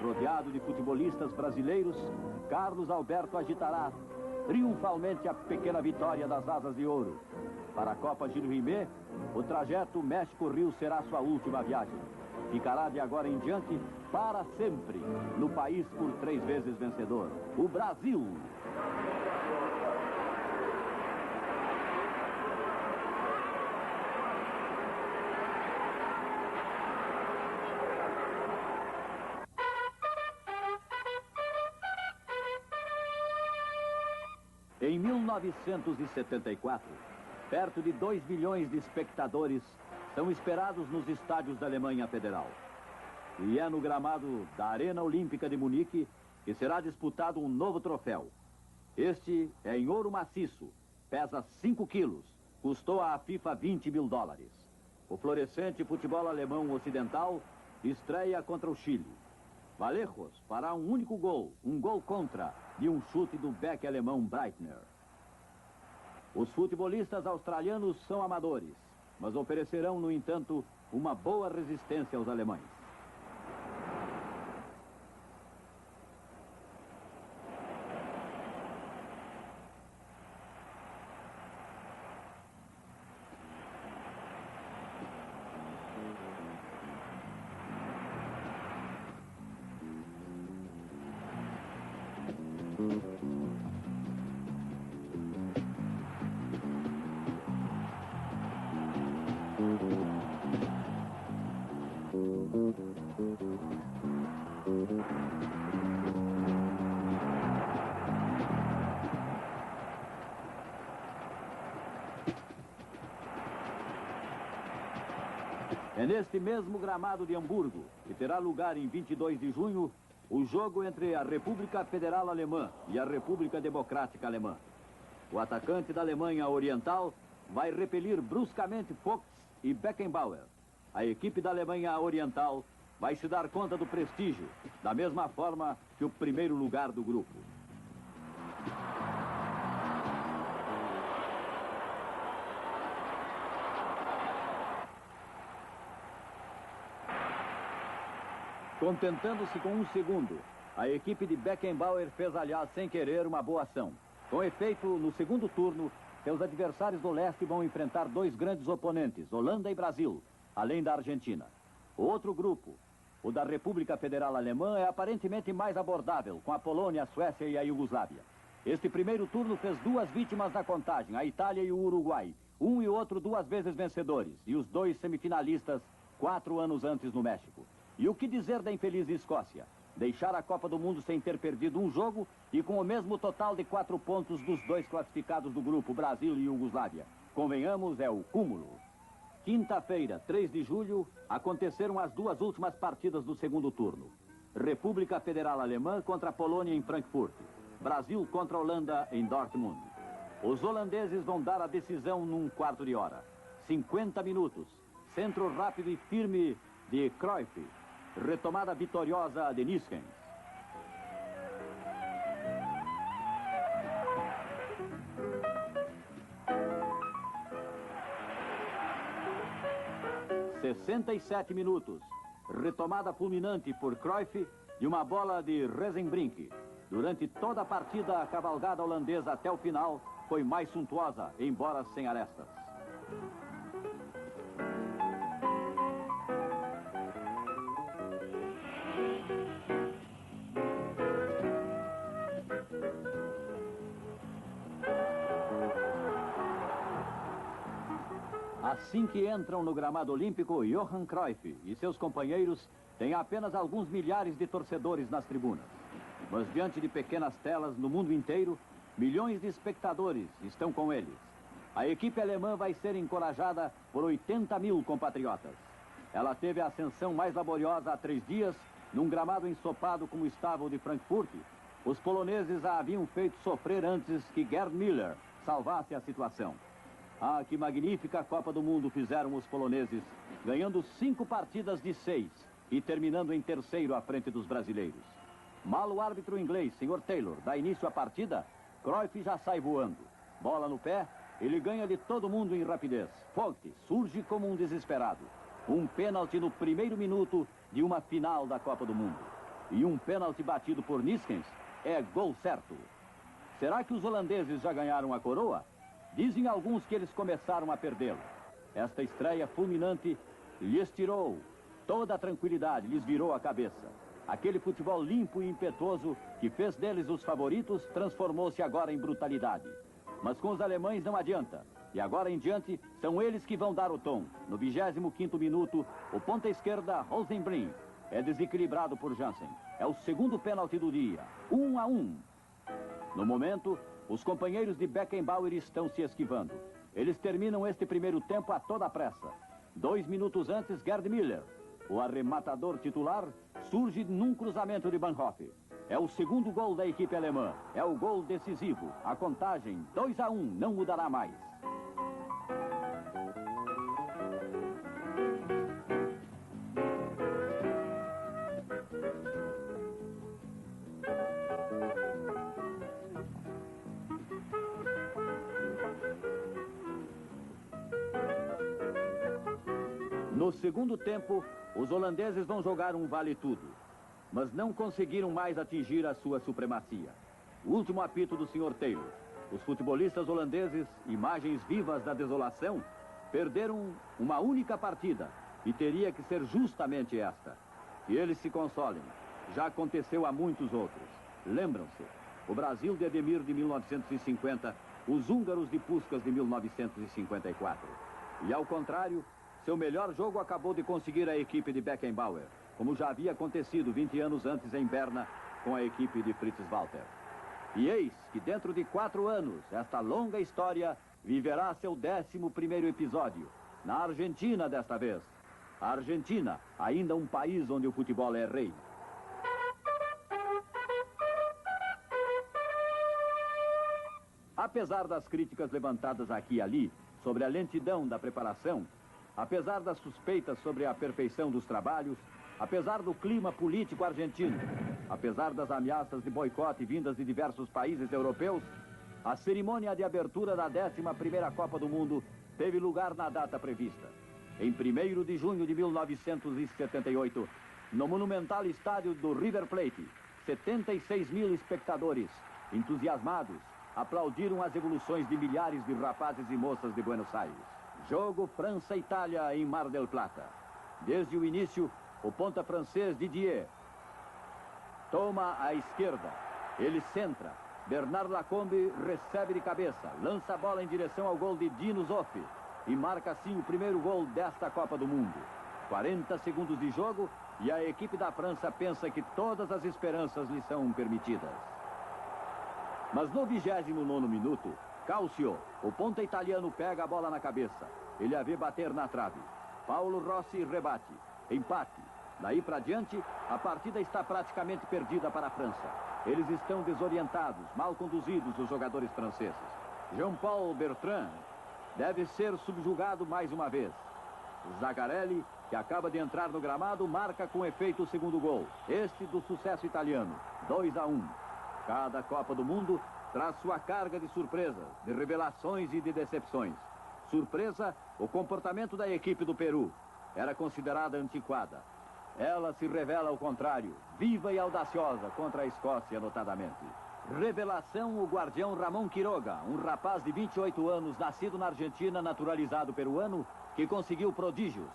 Rodeado de futebolistas brasileiros, Carlos Alberto agitará triunfalmente a pequena vitória das Asas de Ouro. Para a Copa Gilles Rimet, o trajeto México-Rio será sua última viagem. Ficará de agora em diante para sempre no país por 3 vezes vencedor, o Brasil. Em 1974, perto de 2 milhões de espectadores são esperados nos estádios da Alemanha Federal. E é no gramado da Arena Olímpica de Munique que será disputado um novo troféu. Este é em ouro maciço, pesa 5 quilos, custou à FIFA 20 mil dólares. O florescente futebol alemão ocidental estreia contra o Chile. Valejos fará um único gol, um gol contra, de um chute do bek alemão Breitner. Os futebolistas australianos são amadores, mas oferecerão, no entanto, uma boa resistência aos alemães. É neste mesmo gramado de Hamburgo, que terá lugar em 22 de junho, o jogo entre a República Federal Alemã e a República Democrática Alemã. O atacante da Alemanha Oriental vai repelir bruscamente Fuchs e Beckenbauer. A equipe da Alemanha Oriental vai se dar conta do prestígio, da mesma forma que o primeiro lugar do grupo. Contentando-se com 1 segundo, a equipe de Beckenbauer fez, aliás, sem querer, uma boa ação. Com efeito, no segundo turno, seus adversários do leste vão enfrentar 2 grandes oponentes, Holanda e Brasil, além da Argentina. O outro grupo, o da República Federal Alemã, é aparentemente mais abordável, com a Polônia, a Suécia e a Iugoslávia. Este primeiro turno fez 2 vítimas na contagem, a Itália e o Uruguai. Um e outro 2 vezes vencedores, e os 2 semifinalistas 4 anos antes no México. E o que dizer da infeliz Escócia? Deixar a Copa do Mundo sem ter perdido um jogo e com o mesmo total de 4 pontos dos 2 classificados do grupo, Brasil e Iugoslávia. Convenhamos, é o cúmulo. Quinta-feira, 3 de julho, aconteceram as 2 últimas partidas do segundo turno. República Federal Alemã contra a Polônia em Frankfurt. Brasil contra a Holanda em Dortmund. Os holandeses vão dar a decisão num quarto de hora. 50 minutos. Centro rápido e firme de Cruyff. Retomada vitoriosa de Niskens. ...67 minutos. Retomada fulminante por Cruyff de uma bola de Rezenbrink. Durante toda a partida, a cavalgada holandesa até o final foi mais suntuosa, embora sem arestas. Assim que entram no gramado olímpico, Johan Cruyff e seus companheiros têm apenas alguns milhares de torcedores nas tribunas. Mas diante de pequenas telas no mundo inteiro, milhões de espectadores estão com eles. A equipe alemã vai ser encorajada por 80 mil compatriotas. Ela teve a ascensão mais laboriosa há 3 dias, num gramado ensopado como estava o de Frankfurt. Os poloneses a haviam feito sofrer antes que Gerd Müller salvasse a situação. Ah, que magnífica Copa do Mundo fizeram os poloneses, ganhando 5 partidas de 6 e terminando em terceiro à frente dos brasileiros. Mal o árbitro inglês, Sr. Taylor, dá início à partida Cruyff já sai voando. Bola no pé, ele ganha de todo mundo em rapidez. Vogt surge como um desesperado. Um pênalti no primeiro minuto de uma final da Copa do Mundo. E um pênalti batido por Niskens é gol certo. Será que os holandeses já ganharam a coroa? Dizem alguns que eles começaram a perdê-la. Esta estreia fulminante lhes tirou toda a tranquilidade, lhes virou a cabeça. Aquele futebol limpo e impetuoso que fez deles os favoritos transformou-se agora em brutalidade. Mas com os alemães não adianta. E agora em diante, são eles que vão dar o tom. No 25º minuto, o ponta esquerda, Rosenbrink, é desequilibrado por Jansen. É o segundo pênalti do dia. 1-1. No momento, os companheiros de Beckenbauer estão se esquivando. Eles terminam este primeiro tempo a toda pressa. 2 minutos antes, Gerd Müller, o arrematador titular, surge num cruzamento de Banhoff. É o segundo gol da equipe alemã. É o gol decisivo. A contagem 2-1 não mudará mais. No segundo tempo, os holandeses vão jogar um vale-tudo, mas não conseguiram mais atingir a sua supremacia. O último apito do Sr. Taylor. Os futebolistas holandeses, imagens vivas da desolação, perderam uma única partida e teria que ser justamente esta. E eles se consolem. Já aconteceu a muitos outros. Lembram-se, o Brasil de Ademir de 1950, os húngaros de Puskás de 1954. E ao contrário, seu melhor jogo acabou de conseguir a equipe de Beckenbauer, como já havia acontecido 20 anos antes em Berna com a equipe de Fritz Walter. E eis que dentro de 4 anos, esta longa história viverá seu 11º episódio, na Argentina desta vez. A Argentina, ainda um país onde o futebol é rei. Apesar das críticas levantadas aqui e ali sobre a lentidão da preparação, apesar das suspeitas sobre a perfeição dos trabalhos, apesar do clima político argentino, apesar das ameaças de boicote vindas de diversos países europeus, a cerimônia de abertura da 11ª Copa do Mundo teve lugar na data prevista. Em 1º de junho de 1978, no monumental estádio do River Plate, 76 mil espectadores, entusiasmados, aplaudiram as evoluções de milhares de rapazes e moças de Buenos Aires. Jogo França-Itália em Mar del Plata. Desde o início, o ponta francês Didier toma a esquerda. Ele centra. Bernard Lacombe recebe de cabeça. Lança a bola em direção ao gol de Dino Zoff. E marca assim o primeiro gol desta Copa do Mundo. 40 segundos de jogo e a equipe da França pensa que todas as esperanças lhe são permitidas. Mas no 29º minuto, Calcio, o ponta italiano, pega a bola na cabeça. Ele a vê bater na trave. Paulo Rossi rebate. Empate. Daí para diante, a partida está praticamente perdida para a França. Eles estão desorientados, mal conduzidos, os jogadores franceses. Jean-Paul Bertrand deve ser subjugado mais uma vez. Zagarelli, que acaba de entrar no gramado, marca com efeito o segundo gol. Este do sucesso italiano. 2-1. Cada Copa do Mundo traz sua carga de surpresas, de revelações e de decepções. Surpresa, o comportamento da equipe do Peru. Era considerada antiquada. Ela se revela ao contrário, viva e audaciosa contra a Escócia, notadamente. Revelação, o guardião Ramon Quiroga, um rapaz de 28 anos, nascido na Argentina, naturalizado peruano, que conseguiu prodígios.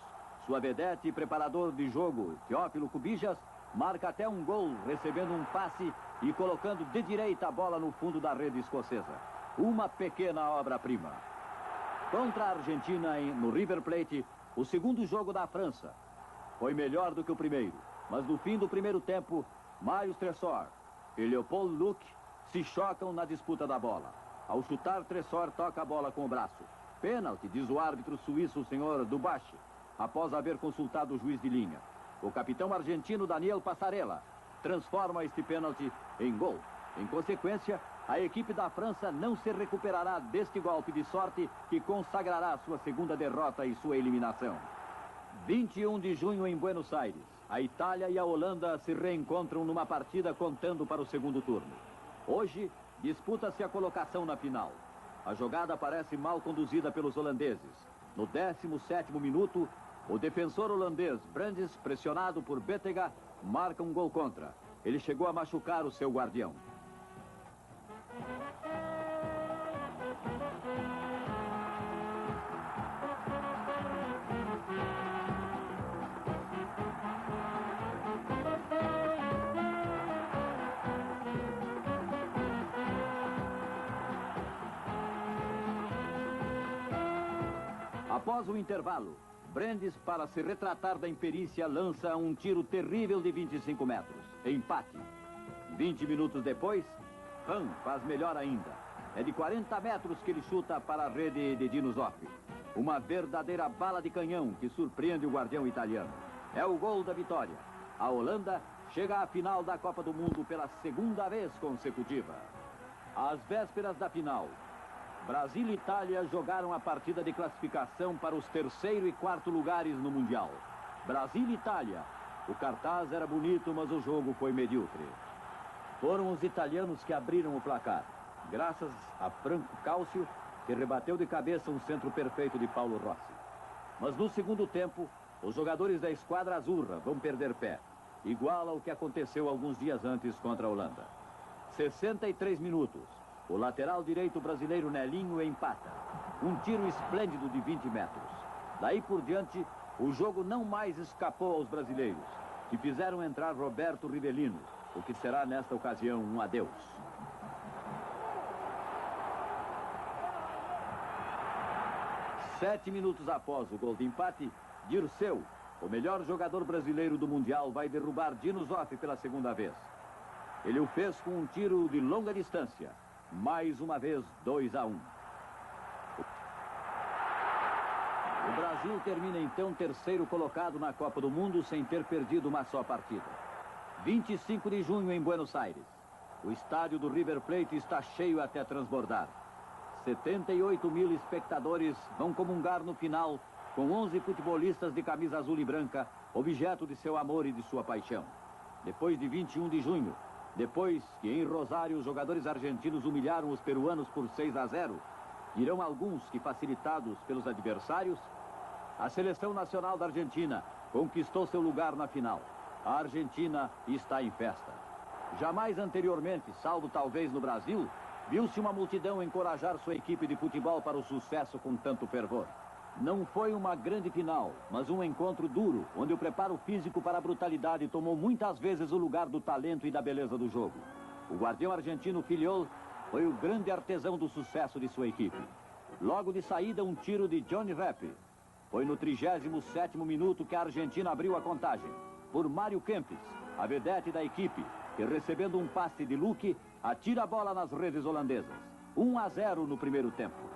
Sua vedete e preparador de jogo, Teófilo Cubijas, marca até um gol, recebendo um passe e colocando de direita a bola no fundo da rede escocesa. Uma pequena obra-prima. Contra a Argentina, no River Plate, o segundo jogo da França foi melhor do que o primeiro. Mas no fim do primeiro tempo, Marius Tresor e Leopold Luc se chocam na disputa da bola. Ao chutar, Tresor toca a bola com o braço. Pênalti, diz o árbitro suíço, o senhor Dubache, após haver consultado o juiz de linha. O capitão argentino Daniel Passarella transforma este pênalti em gol. Em consequência, a equipe da França não se recuperará deste golpe de sorte que consagrará sua segunda derrota e sua eliminação. 21 de junho em Buenos Aires. A Itália e a Holanda se reencontram numa partida contando para o segundo turno. Hoje, Disputa-se a colocação na final. A jogada parece mal conduzida pelos holandeses. No 17º minuto, o defensor holandês Brandes, pressionado por Bettega, marca um gol contra. Ele chegou a machucar o seu guardião. Após o intervalo, Brandes, para se retratar da imperícia, lança um tiro terrível de 25 metros. Empate. 20 minutos depois, Han faz melhor ainda. É de 40 metros que ele chuta para a rede de Dino Zoff. Uma verdadeira bala de canhão que surpreende o guardião italiano. É o gol da vitória. A Holanda chega à final da Copa do Mundo pela segunda vez consecutiva. Às vésperas da final, Brasil e Itália jogaram a partida de classificação para os terceiro e quarto lugares no Mundial. Brasil e Itália. O cartaz era bonito, mas o jogo foi medíocre. Foram os italianos que abriram o placar, graças a Franco Cálcio, que rebateu de cabeça um centro perfeito de Paulo Rossi. Mas no segundo tempo, os jogadores da esquadra azurra vão perder pé, igual ao que aconteceu alguns dias antes contra a Holanda. 63 minutos. O lateral direito brasileiro Nelinho empata. Um tiro esplêndido de 20 metros. Daí por diante, o jogo não mais escapou aos brasileiros, que fizeram entrar Roberto Rivellino, o que será nesta ocasião um adeus. Sete minutos após o gol de empate, Dirceu, o melhor jogador brasileiro do Mundial, vai derrubar Dino Zoff pela segunda vez. Ele o fez com um tiro de longa distância. Mais uma vez, 2-1. O Brasil termina então terceiro colocado na Copa do Mundo sem ter perdido uma só partida. 25 de junho em Buenos Aires. O estádio do River Plate está cheio até transbordar. 78 mil espectadores vão comungar no final com 11 futebolistas de camisa azul e branca, objeto de seu amor e de sua paixão. Depois de 21 de junho, depois que em Rosário os jogadores argentinos humilharam os peruanos por 6-0, dirão alguns que, facilitados pelos adversários, a seleção nacional da Argentina conquistou seu lugar na final. A Argentina está em festa. Jamais anteriormente, salvo talvez no Brasil, viu-se uma multidão encorajar sua equipe de futebol para o sucesso com tanto fervor. Não foi uma grande final, mas um encontro duro, onde o preparo físico para a brutalidade tomou muitas vezes o lugar do talento e da beleza do jogo. O guardião argentino Filiol foi o grande artesão do sucesso de sua equipe. Logo de saída, um tiro de Johnny Rep. Foi no 37º minuto que a Argentina abriu a contagem, por Mário Kempes, a vedete da equipe, que recebendo um passe de Luque, atira a bola nas redes holandesas. 1-0 no primeiro tempo.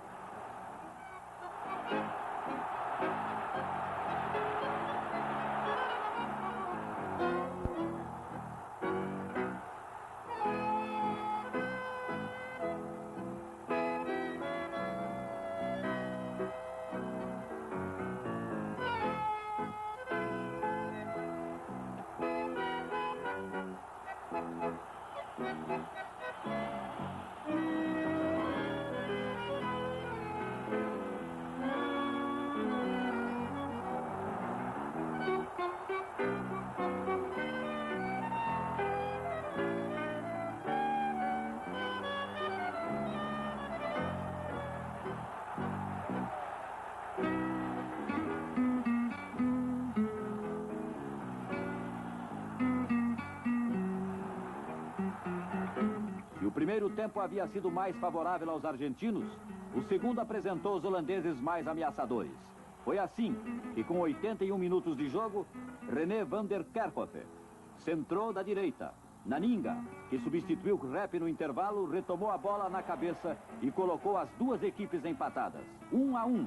Se o primeiro tempo havia sido mais favorável aos argentinos, o segundo apresentou os holandeses mais ameaçadores. Foi assim que, com 81 minutos de jogo, René van der Kerkhoff centrou da direita. Naninga, que substituiu Rep no intervalo, retomou a bola na cabeça e colocou as duas equipes empatadas. 1-1.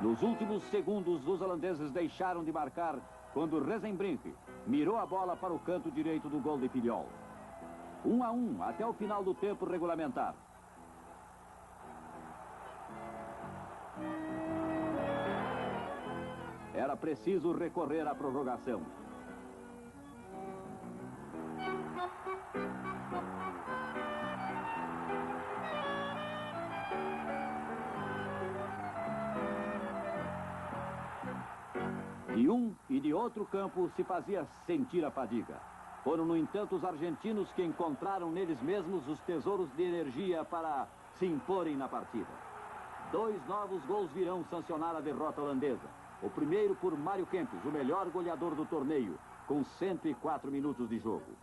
Nos últimos segundos, os holandeses deixaram de marcar quando Rezenbrink mirou a bola para o canto direito do gol de Filiol. 1-1 até o final do tempo regulamentar. Era preciso recorrer à prorrogação. De um e de outro campo se fazia sentir a fadiga. Foram, no entanto, os argentinos que encontraram neles mesmos os tesouros de energia para se imporem na partida. 2 novos gols virão sancionar a derrota holandesa. O primeiro por Mário Kempis, o melhor goleador do torneio, com 104 minutos de jogo.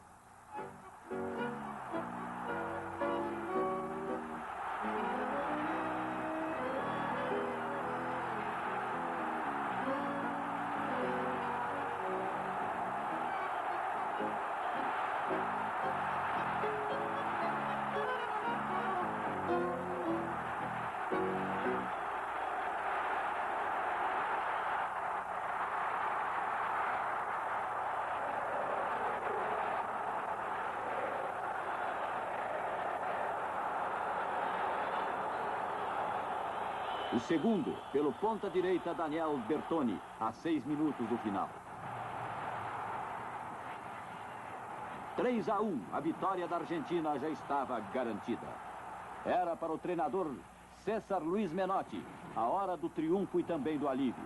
O segundo, pelo ponta direita, Daniel Bertoni, a 6 minutos do final. 3-1, a vitória da Argentina já estava garantida. Era para o treinador César Luiz Menotti a hora do triunfo e também do alívio.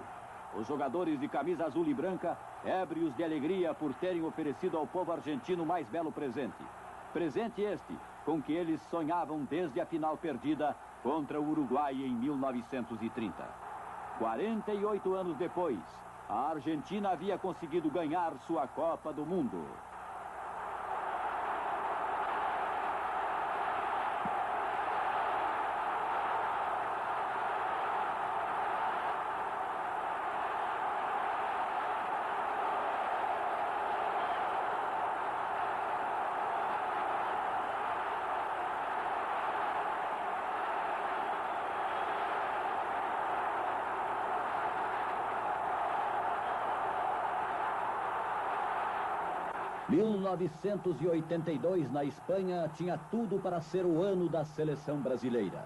Os jogadores de camisa azul e branca, ébrios de alegria por terem oferecido ao povo argentino o mais belo presente. Presente este, com que eles sonhavam desde a final perdida contra o Uruguai em 1930. 48 anos depois, a Argentina havia conseguido ganhar sua Copa do Mundo. Em 1982, na Espanha, tinha tudo para ser o ano da seleção brasileira.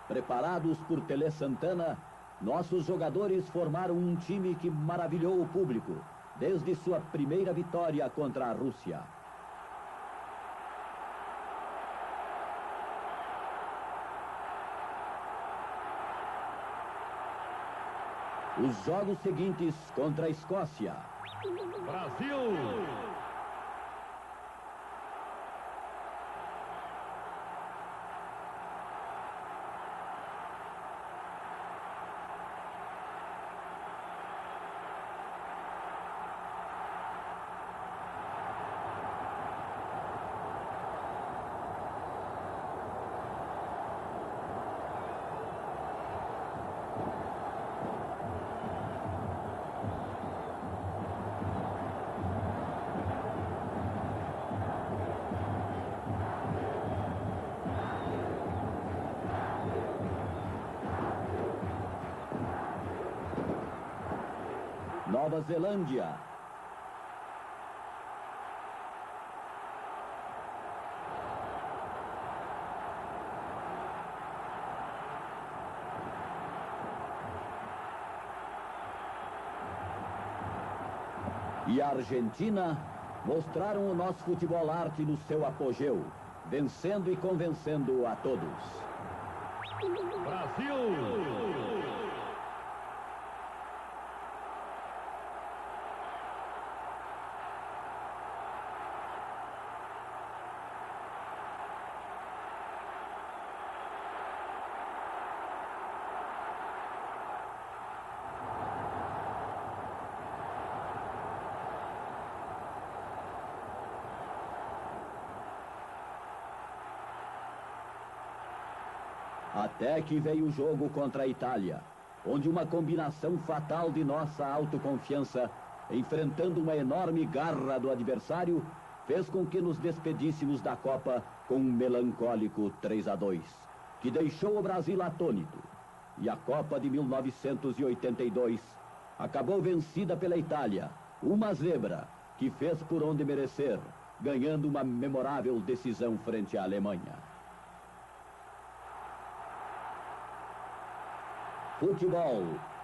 Preparados por Tele Santana, nossos jogadores formaram um time que maravilhou o público, desde sua primeira vitória contra a Rússia. Os jogos seguintes contra a Escócia. Brasil! Nova Zelândia. E a Argentina mostraram o nosso futebol arte no seu apogeu, vencendo e convencendo a todos. Brasil! Até que veio o jogo contra a Itália, onde uma combinação fatal de nossa autoconfiança, enfrentando uma enorme garra do adversário, fez com que nos despedíssemos da Copa com um melancólico 3-2, que deixou o Brasil atônito. E a Copa de 1982 acabou vencida pela Itália, uma zebra que fez por onde merecer, ganhando uma memorável decisão frente à Alemanha. Futebol,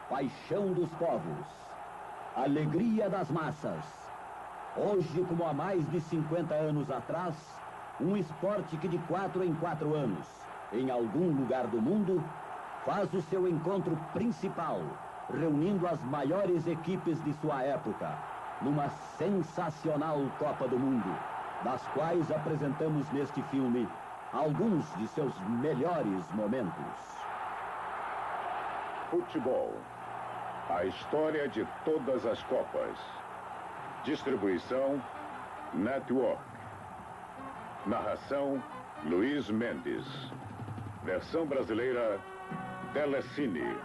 paixão dos povos. alegria das massas. Hoje, como há mais de 50 anos atrás, um esporte que de 4 em 4 anos, em algum lugar do mundo, faz o seu encontro principal, reunindo as maiores equipes de sua época, numa sensacional Copa do Mundo, das quais apresentamos neste filme alguns de seus melhores momentos. Futebol. A história de todas as Copas. Distribuição Network. Narração Luiz Mendes. Versão brasileira Telecine.